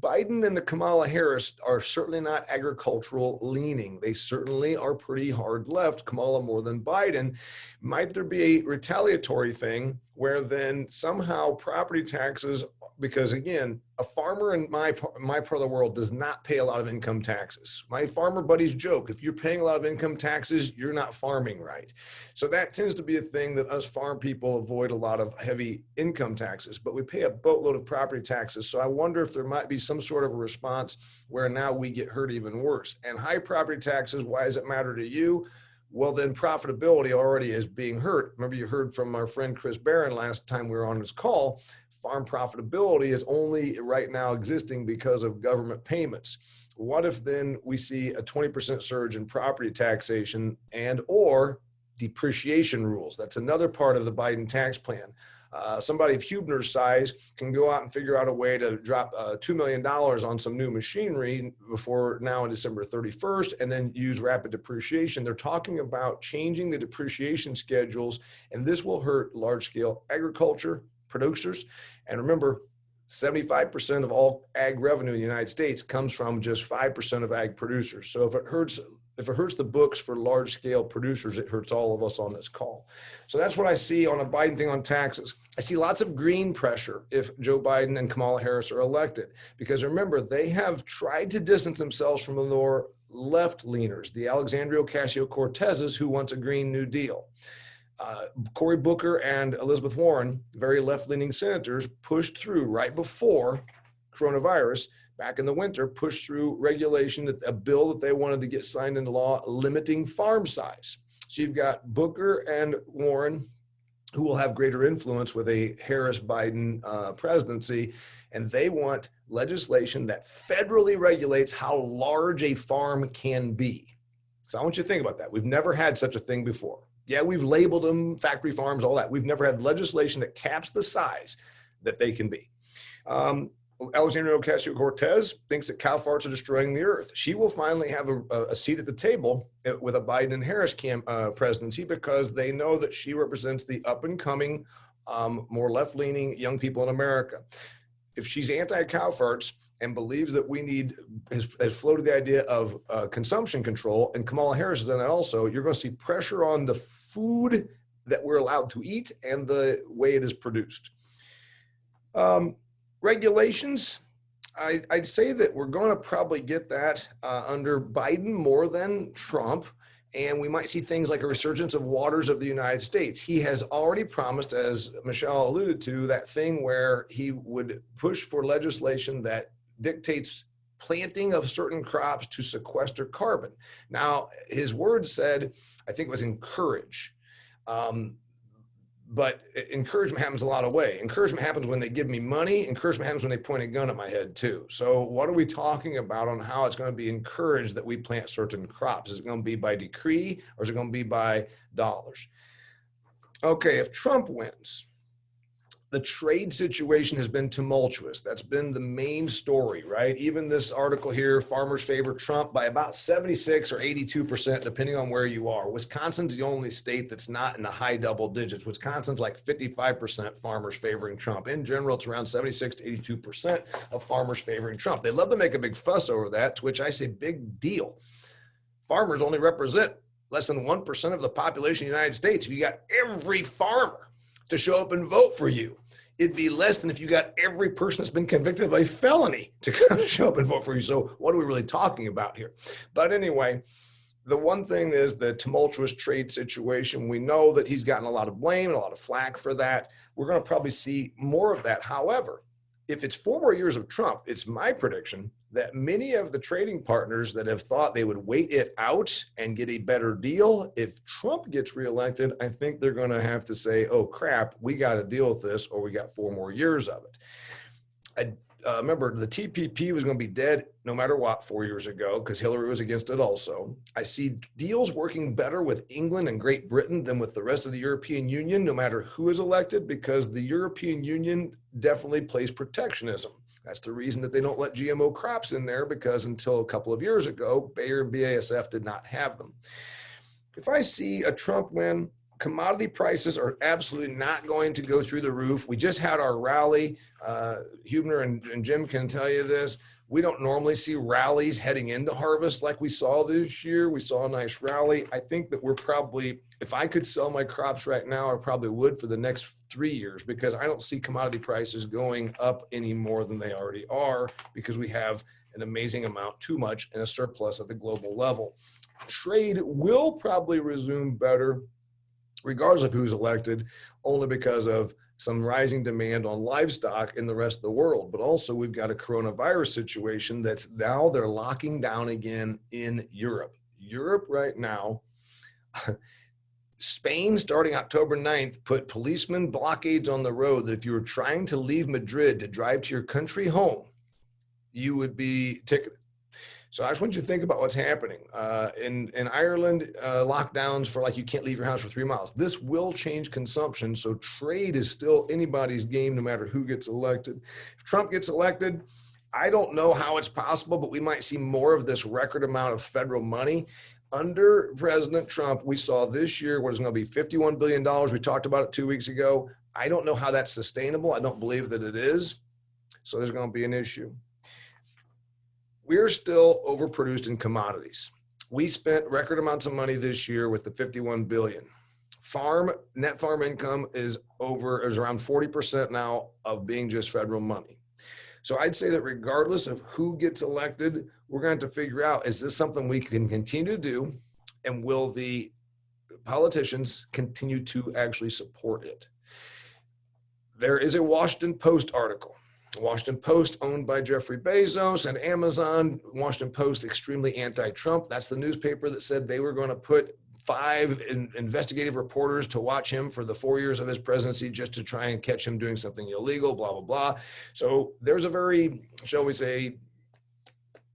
Biden and the Kamala Harris are certainly not agricultural leaning. They certainly are pretty hard left, Kamala more than Biden. Might there be a retaliatory thing where then somehow property taxes, because again, a farmer in my part of the world does not pay a lot of income taxes. My farmer buddies joke, if you're paying a lot of income taxes, you're not farming right. So that tends to be a thing that us farm people avoid a lot of heavy income taxes, but we pay a boatload of property taxes. So I wonder if there might be some sort of a response where now we get hurt even worse. And high property taxes, why does it matter to you? Well, then profitability already is being hurt. Remember, you heard from our friend Chris Barron last time we were on this call. Farm profitability is only right now existing because of government payments. What if then we see a 20% surge in property taxation and or depreciation rules? That's another part of the Biden tax plan. Somebody of Huebner's size can go out and figure out a way to drop $2 million on some new machinery before now on December 31st and then use rapid depreciation. They're talking about changing the depreciation schedules, and this will hurt large-scale agriculture producers. And remember, 75% of all ag revenue in the United States comes from just 5% of ag producers. So if it hurts the books for large scale producers, it hurts all of us on this call. So that's what I see on a Biden thing on taxes. I see lots of green pressure if Joe Biden and Kamala Harris are elected, because remember, they have tried to distance themselves from the more left leaners, the Alexandria Ocasio-Cortezes who wants a Green New Deal. Cory Booker and Elizabeth Warren, very left-leaning senators, pushed through right before coronavirus, back in the winter, pushed through regulation, a bill that they wanted to get signed into law limiting farm size. So you've got Booker and Warren, who will have greater influence with a Harris-Biden presidency, and they want legislation that federally regulates how large a farm can be. So I want you to think about that. We've never had such a thing before. Yeah, we've labeled them factory farms, all that. We've never had legislation that caps the size that they can be. Alexandria Ocasio-Cortez thinks that cow farts are destroying the earth. She will finally have a seat at the table with a Biden and Harris presidency because they know that she represents the up-and-coming, more left-leaning young people in America. If she's anti-cow farts and believes that we need, has floated the idea of consumption control, and Kamala Harris has done that also, you're going to see pressure on the food that we're allowed to eat and the way it is produced. Regulations, I'd say that we're going to probably get that under Biden more than Trump, and we might see things like a resurgence of waters of the United States. He has already promised, as Michelle alluded to, that thing where he would push for legislation that dictates planting of certain crops to sequester carbon. Now, his words said, I think it was encourage. But encouragement happens a lot of ways. Encouragement happens when they give me money. Encouragement happens when they point a gun at my head too. So what are we talking about on how it's going to be encouraged that we plant certain crops? Is it going to be by decree or is it going to be by dollars? Okay, if Trump wins, The trade situation has been tumultuous. That's been the main story, right? Even this article here, farmers favor Trump by about 76 or 82%, depending on where you are. Wisconsin's the only state that's not in the high double digits. Wisconsin's like 55% farmers favoring Trump. In general, it's around 76 to 82% of farmers favoring Trump. They love to make a big fuss over that, to which I say big deal. Farmers only represent less than 1% of the population of the United States. If you got every farmer to show up and vote for you, it'd be less than if you got every person that's been convicted of a felony to show up and vote for you. So what are we really talking about here? But anyway, the one thing is the tumultuous trade situation. We know that he's gotten a lot of blame and a lot of flack for that. We're going to probably see more of that. However, if it's 4 more years of Trump, it's my prediction that many of the trading partners that have thought they would wait it out and get a better deal, if Trump gets reelected, I think they're going to have to say, oh crap, we got to deal with this, or we got 4 more years of it. Remember, the TPP was going to be dead no matter what 4 years ago because Hillary was against it also. I see deals working better with England and Great Britain than with the rest of the European Union, no matter who is elected, because the European Union definitely plays protectionism. That's the reason that they don't let GMO crops in there, because until a couple of years ago, Bayer and BASF did not have them. If I see a Trump win, commodity prices are absolutely not going to go through the roof. We just had our rally. Hubner and Jim can tell you this. We don't normally see rallies heading into harvest like we saw this year. We saw a nice rally. I think that we're probably, if I could sell my crops right now, I probably would for the next 3 years, because I don't see commodity prices going up any more than they already are, because we have an amazing amount, too much, and a surplus at the global level. Trade will probably resume better regardless of who's elected, only because of some rising demand on livestock in the rest of the world. But also we've got a coronavirus situation that's now they're locking down again in Europe. Europe right now, Spain, starting October 9th, put policemen blockades on the road that if you were trying to leave Madrid to drive to your country home, you would be ticketed. So I just want you to think about what's happening. In Ireland, lockdowns for like you can't leave your house for 3 miles. This will change consumption. So trade is still anybody's game, no matter who gets elected. If Trump gets elected, I don't know how it's possible, but we might see more of this record amount of federal money. Under President Trump, we saw this year what is going to be $51 billion. We talked about it 2 weeks ago. I don't know how that's sustainable. I don't believe that it is. So there's going to be an issue. We're still overproduced in commodities. We spent record amounts of money this year with the 51 billion. Net farm income is around 40% now of being just federal money. So I'd say that regardless of who gets elected, we're going to have to figure out, is this something we can continue to do? And will the politicians continue to actually support it? There is a Washington Post article. Washington Post, owned by Jeffrey Bezos and Amazon. Washington Post, extremely anti-Trump. That's the newspaper that said they were going to put 5 investigative reporters to watch him for the 4 years of his presidency just to try and catch him doing something illegal, blah, blah, blah. So there's a very, shall we say,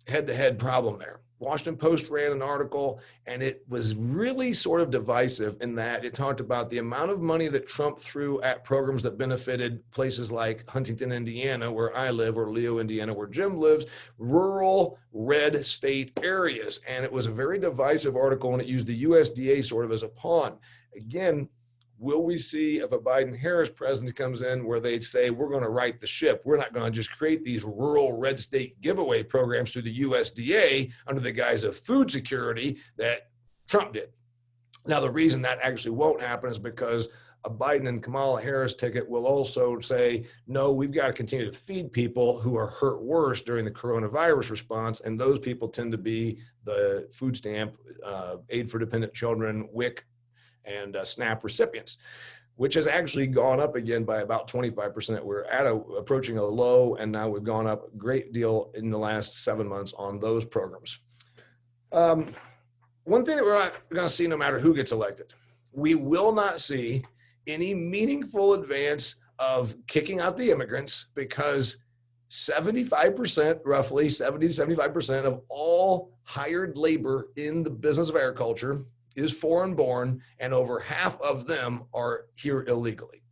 head-to-head problem there. Washington Post ran an article, and it was really sort of divisive in that it talked about the amount of money that Trump threw at programs that benefited places like Huntington, Indiana, where I live, or Leo, Indiana, where Jim lives, rural red state areas. And it was a very divisive article, and it used the USDA sort of as a pawn. Again, will we see if a Biden-Harris president comes in where they'd say, we're going to right the ship. We're not going to just create these rural red state giveaway programs through the USDA under the guise of food security that Trump did. Now, the reason that actually won't happen is because a Biden and Kamala Harris ticket will also say, no, we've got to continue to feed people who are hurt worse during the coronavirus response. And those people tend to be the food stamp, aid for dependent children, WIC, and SNAP recipients, which has actually gone up again by about 25%. We're approaching a low, and now we've gone up a great deal in the last 7 months on those programs. One thing that we're not going to see, no matter who gets elected, we will not see any meaningful advance of kicking out the immigrants, because 75%, roughly 70 to 75% of all hired labor in the business of agriculture is foreign born, and over half of them are here illegally.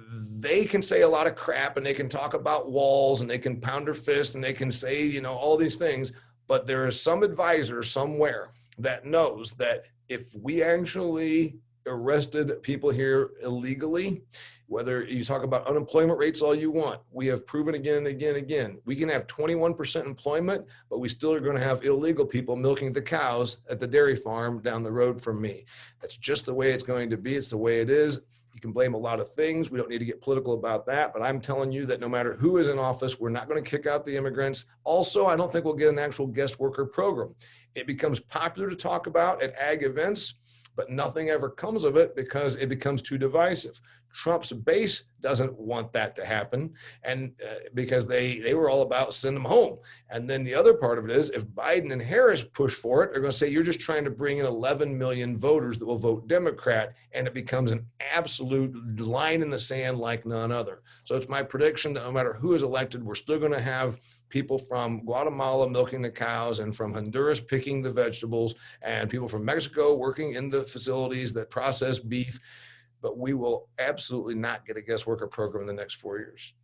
they can say a lot of crap and they can talk about walls and they can pound their fist and they can say, you know, all these things. But there is some advisor somewhere that knows that if we actually arrested people here illegally, whether you talk about unemployment rates all you want, we have proven again and again and again, we can have 21% employment, but we still are going to have illegal people milking the cows at the dairy farm down the road from me. That's just the way it's going to be. It's the way it is. You can blame a lot of things. We don't need to get political about that, but I'm telling you that no matter who is in office, we're not going to kick out the immigrants. Also, I don't think we'll get an actual guest worker program. It becomes popular to talk about at ag events, but nothing ever comes of it because it becomes too divisive. Trump's base doesn't want that to happen, and because they were all about send them home. And then the other part of it is if Biden and Harris push for it, they're going to say you're just trying to bring in 11 million voters that will vote Democrat, and it becomes an absolute line in the sand like none other. So it's my prediction that no matter who is elected, we're still going to have people from Guatemala milking the cows and from Honduras picking the vegetables and people from Mexico working in the facilities that process beef. But we will absolutely not get a guest worker program in the next 4 years.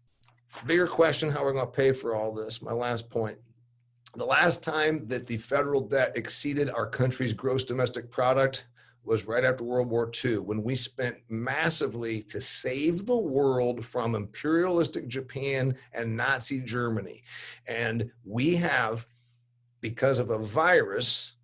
Bigger question, how we're going to pay for all this. My last point. The last time that the federal debt exceeded our country's gross domestic product was right after World War II, when we spent massively to save the world from imperialistic Japan and Nazi Germany. And we have, because of a virus,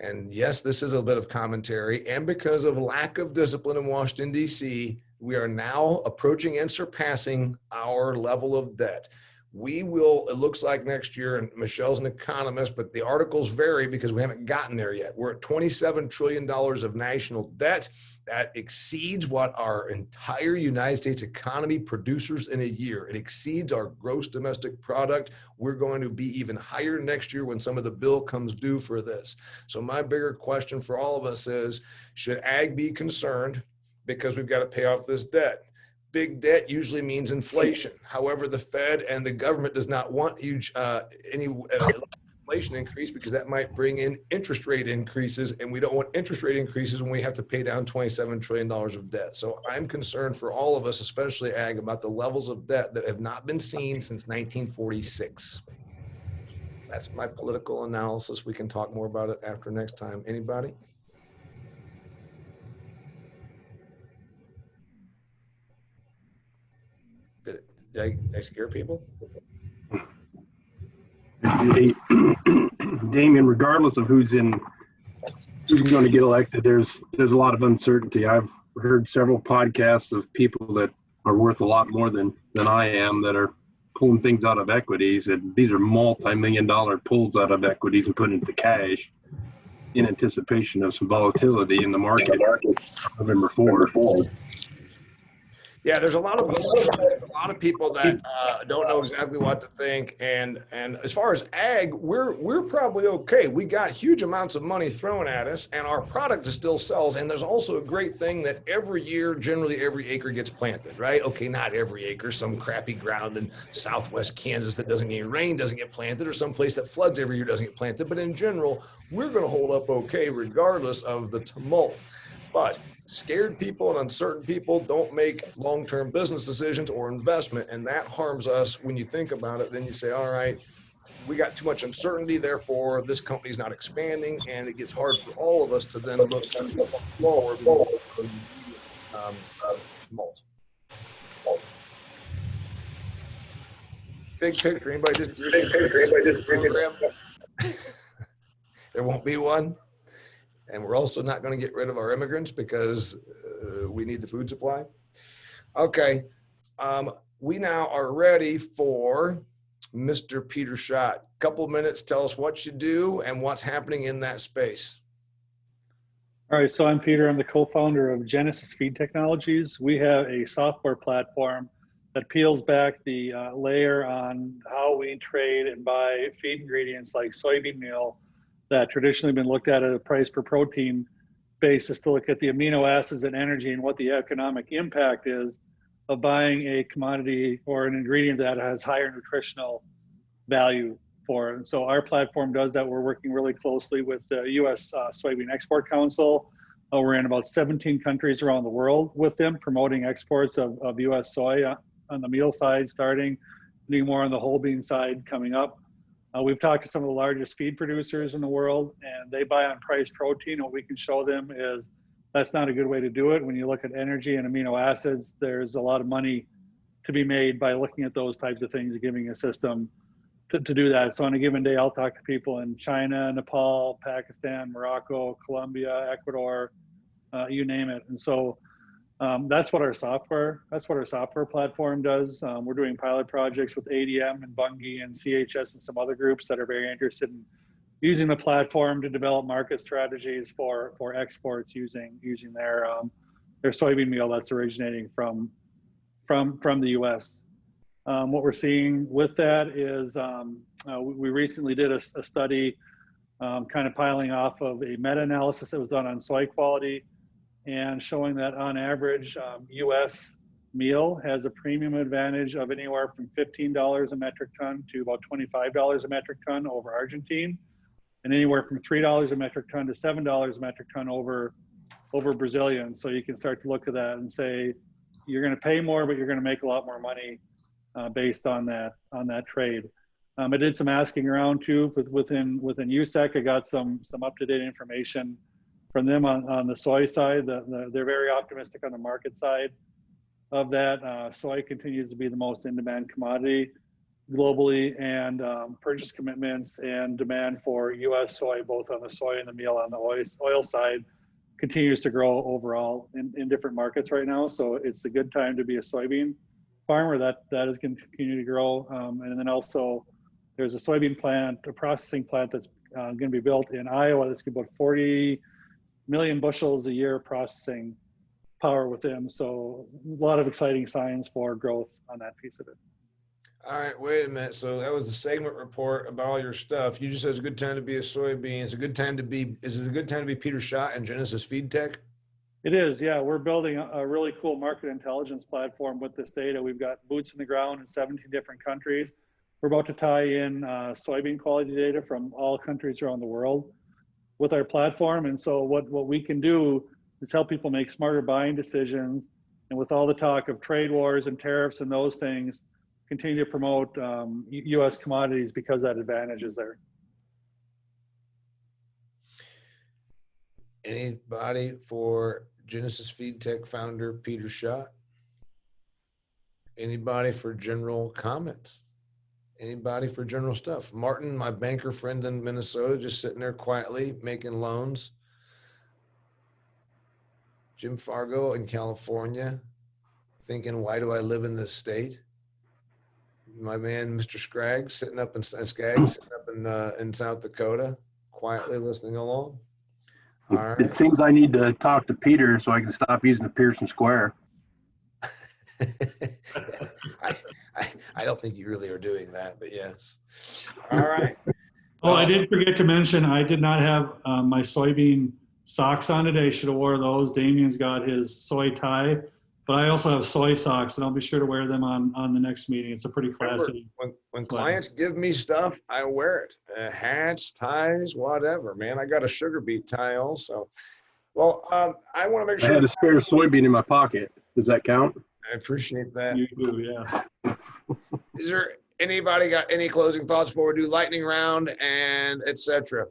and yes, this is a bit of commentary, and because of lack of discipline in Washington, D.C., we are now approaching and surpassing our level of debt. We will, it looks like next year, and Michelle's an economist, but the articles vary because we haven't gotten there yet. We're at $27 trillion of national debt. That exceeds what our entire United States economy produces in a year. It exceeds our gross domestic product. We're going to be even higher next year when some of the bill comes due for this. So my bigger question for all of us is, should ag be concerned because we've got to pay off this debt? Big debt usually means inflation. However, the Fed and the government does not want huge any inflation increase because that might bring in interest rate increases, and we don't want interest rate increases when we have to pay down $27 trillion of debt. So I'm concerned for all of us, especially ag, about the levels of debt that have not been seen since 1946. That's my political analysis. We can talk more about it after next time. Anybody? Did I scare people? Damian, regardless of who's going to get elected, there's a lot of uncertainty. I've heard several podcasts of people that are worth a lot more than I am that are pulling things out of equities, and these are multi-million-dollar pulls out of equities and putting it to cash in anticipation of some volatility in the market November 4th. Yeah, there's a lot of people that don't know exactly what to think, and as far as ag, we're probably okay. We got huge amounts of money thrown at us, and our product still sells. And there's also a great thing that every year, generally every acre gets planted, right? Okay, not every acre. Some crappy ground in Southwest Kansas that doesn't get rain doesn't get planted, or some place that floods every year doesn't get planted. But in general, we're going to hold up okay regardless of the tumult. But scared people and uncertain people don't make long-term business decisions or investment, and that harms us when you think about it. Then you say, all right, we got too much uncertainty, therefore this company's not expanding, and it gets hard for all of us to then look forward. Big picture, anybody just program? There won't be one. And we're also not going to get rid of our immigrants because we need the food supply. Okay, we now are ready for Mr. Peter Schott. Couple minutes, tell us what you do and what's happening in that space. All right, so I'm Peter. I'm the co-founder of Genesis Feed Technologies. We have a software platform that peels back the layer on how we trade and buy feed ingredients like soybean meal that traditionally been looked at a price per protein basis to look at the amino acids and energy and what the economic impact is of buying a commodity or an ingredient that has higher nutritional value for it. And so our platform does that. We're working really closely with the U.S. Soybean Export Council. We're in about 17 countries around the world with them, promoting exports of U.S. soy on the meal side starting, doing more on the whole bean side coming up. We've talked to some of the largest feed producers in the world, and they buy on price protein. What we can show them is that's not a good way to do it. When you look at energy and amino acids, there's a lot of money to be made by looking at those types of things and giving a system to do that. So on a given day, I'll talk to people in China, Nepal, Pakistan, Morocco, Colombia, Ecuador, you name it. And so that's what our software platform does. We're doing pilot projects with ADM and Bunge and CHS and some other groups that are very interested in using the platform to develop market strategies for exports using their soybean meal that's originating from the U.S. What we're seeing with that is we recently did a study kind of piling off of a meta-analysis that was done on soy quality and showing that on average, U.S. meal has a premium advantage of anywhere from $15 a metric ton to about $25 a metric ton over Argentine, and anywhere from $3 a metric ton to $7 a metric ton over Brazilian. So you can start to look at that and say, you're going to pay more, but you're going to make a lot more money based on that trade. I did some asking around too within USEC. I got some up-to-date information from them on the soy side. They're very optimistic on the market side of that. Soy continues to be the most in-demand commodity globally, and purchase commitments and demand for U.S. soy, both on the soy and the meal on the oil side, continues to grow overall in different markets right now. So it's a good time to be a soybean farmer. That is going to continue to grow. And then also there's a soybean plant, a processing plant that's going to be built in Iowa that's going to put 40 million bushels a year processing power with them. So a lot of exciting signs for growth on that piece of it. All right, wait a minute. So that was the segment report about all your stuff. You just said it's a good time to be a soybean. Is it a good time to be Peter Schott and Genesis Feed Tech? It is, yeah. We're building a really cool market intelligence platform with this data. We've got boots in the ground in 17 different countries. We're about to tie in soybean quality data from all countries around the world with our platform. And so what we can do is help people make smarter buying decisions. And with all the talk of trade wars and tariffs and those things, continue to promote U.S. commodities because that advantage is there. Anybody for Genesis Feed Tech founder Peter Schott? Anybody for general comments? Anybody for general stuff? Martin, my banker friend in Minnesota, just sitting there quietly making loans. Jim Fargo in California, thinking, why do I live in this state? My man, Mr. Skaggs, sitting up in South Dakota, quietly listening along. All right. It seems I need to talk to Peter so I can stop using the Pearson Square. I don't think you really are doing that, but yes. All right. Oh, I did forget to mention, I did not have my soybean socks on today. Should have wore those. Damian's got his soy tie, but I also have soy socks, and I'll be sure to wear them on the next meeting. It's a pretty classy. When clients give me stuff, I wear it. Hats, ties, whatever, man. I got a sugar beet tie also. Well, I want to make sure. I had a spare soybean in my pocket. Does that count? I appreciate that. You do, yeah. Is there anybody got any closing thoughts before we do lightning round and etc.?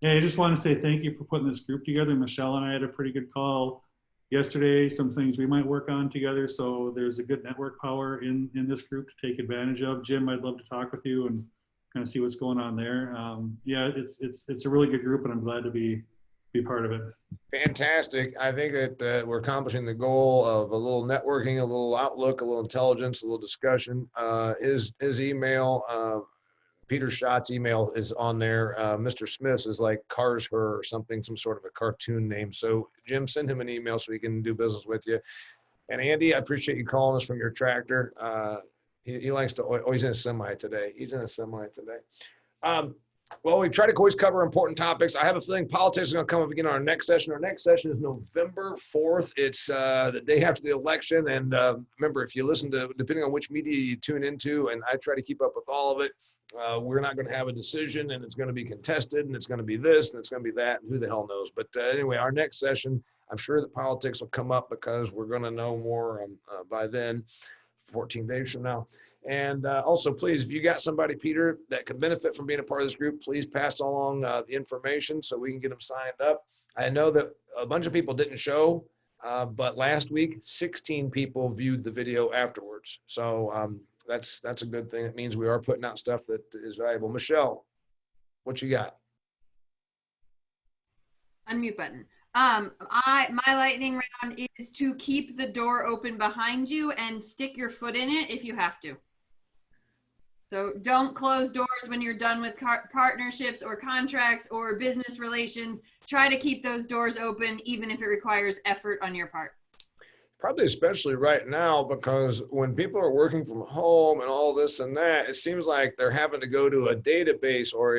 Yeah, I just want to say thank you for putting this group together. Michelle and I had a pretty good call yesterday, some things we might work on together. So there's a good network power in this group to take advantage of. Jim, I'd love to talk with you and kind of see what's going on there. Yeah, it's a really good group, and I'm glad to be part of it. Fantastic. I think that we're accomplishing the goal of a little networking, a little outlook, a little intelligence, a little discussion. His email, Peter Schott's email is on there. Mr. Smith's is like Cars Her or something, some sort of a cartoon name. So Jim, send him an email so he can do business with you. And Andy, I appreciate you calling us from your tractor. He likes to, oh, he's in a semi today. He's in a semi today. Well, we try to always cover important topics. I have a feeling politics is going to come up again on our next session. Our next session is November 4th. It's the day after the election. And remember, if you listen to, depending on which media you tune into, and I try to keep up with all of it, we're not going to have a decision, and it's going to be contested, and it's going to be this, and it's going to be that, and who the hell knows. But anyway, our next session, I'm sure that politics will come up because we're going to know more by then, 14 days from now. And also, please, if you got somebody, Peter, that can benefit from being a part of this group, please pass along the information so we can get them signed up. I know that a bunch of people didn't show, but last week, 16 people viewed the video afterwards. So that's a good thing. It means we are putting out stuff that is valuable. Michelle, what you got? Unmute button. My lightning round is to keep the door open behind you and stick your foot in it if you have to. So don't close doors when you're done with partnerships or contracts or business relations. Try to keep those doors open, even if it requires effort on your part. Probably especially right now, because when people are working from home and all this and that, it seems like they're having to go to a database or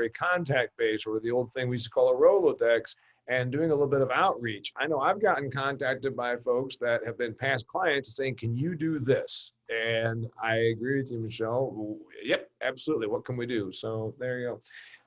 a contact base, or the old thing we used to call a Rolodex, and doing a little bit of outreach. I know I've gotten contacted by folks that have been past clients saying, can you do this? And I agree with you, Michelle. Yep, absolutely. What can we do? So there you go.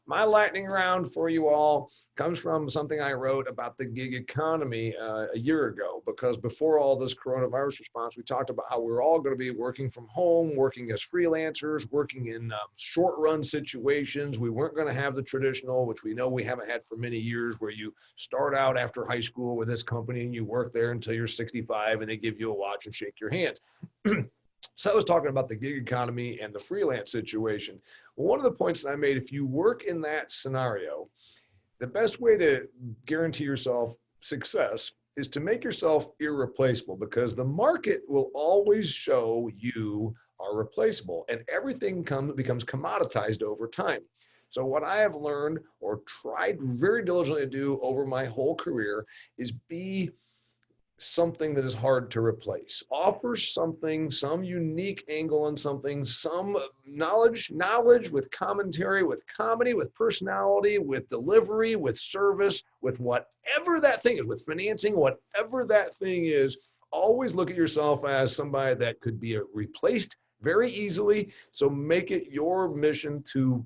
My lightning round for you all comes from something I wrote about the gig economy a year ago, because before all this coronavirus response, we talked about how we're all going to be working from home, working as freelancers, working in short run situations. We weren't going to have the traditional, which we know we haven't had for many years, where you start out after high school with this company and you work there until you're 65 and they give you a watch and shake your hands. So I was talking about the gig economy and the freelance situation. Well, one of the points that I made, if you work in that scenario, the best way to guarantee yourself success is to make yourself irreplaceable, because the market will always show you are replaceable, and everything becomes commoditized over time. So what I have learned or tried very diligently to do over my whole career is be something that is hard to replace. Offer something, some unique angle on something, some knowledge with commentary, with comedy, with personality, with delivery, with service, with whatever that thing is, with financing, whatever that thing is. Always look at yourself as somebody that could be replaced very easily. So make it your mission to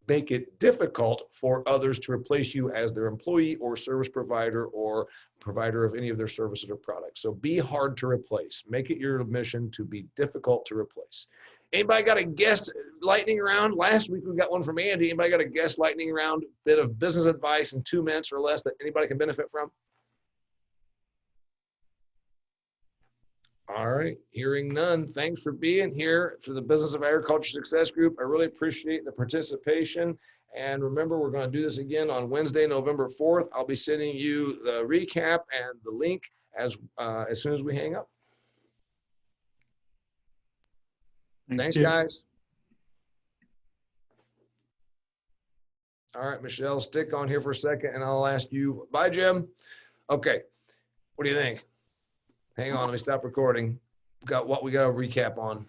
make it difficult for others to replace you as their employee or service provider or provider of any of their services or products. So be hard to replace. Make it your mission to be difficult to replace. Anybody got a guest lightning round? Last week we got one from Andy. Anybody got a guest lightning round bit of business advice in 2 minutes or less that anybody can benefit from? All right, hearing none. Thanks for being here for the Business of Agriculture Success Group. I really appreciate the participation. And remember, we're going to do this again on Wednesday, November 4th. I'll be sending you the recap and the link as soon as we hang up. Thanks, guys. All right, Michelle, stick on here for a second and I'll ask you. Bye, Jim. Okay, what do you think? Hang on, let me stop recording. We got a recap on.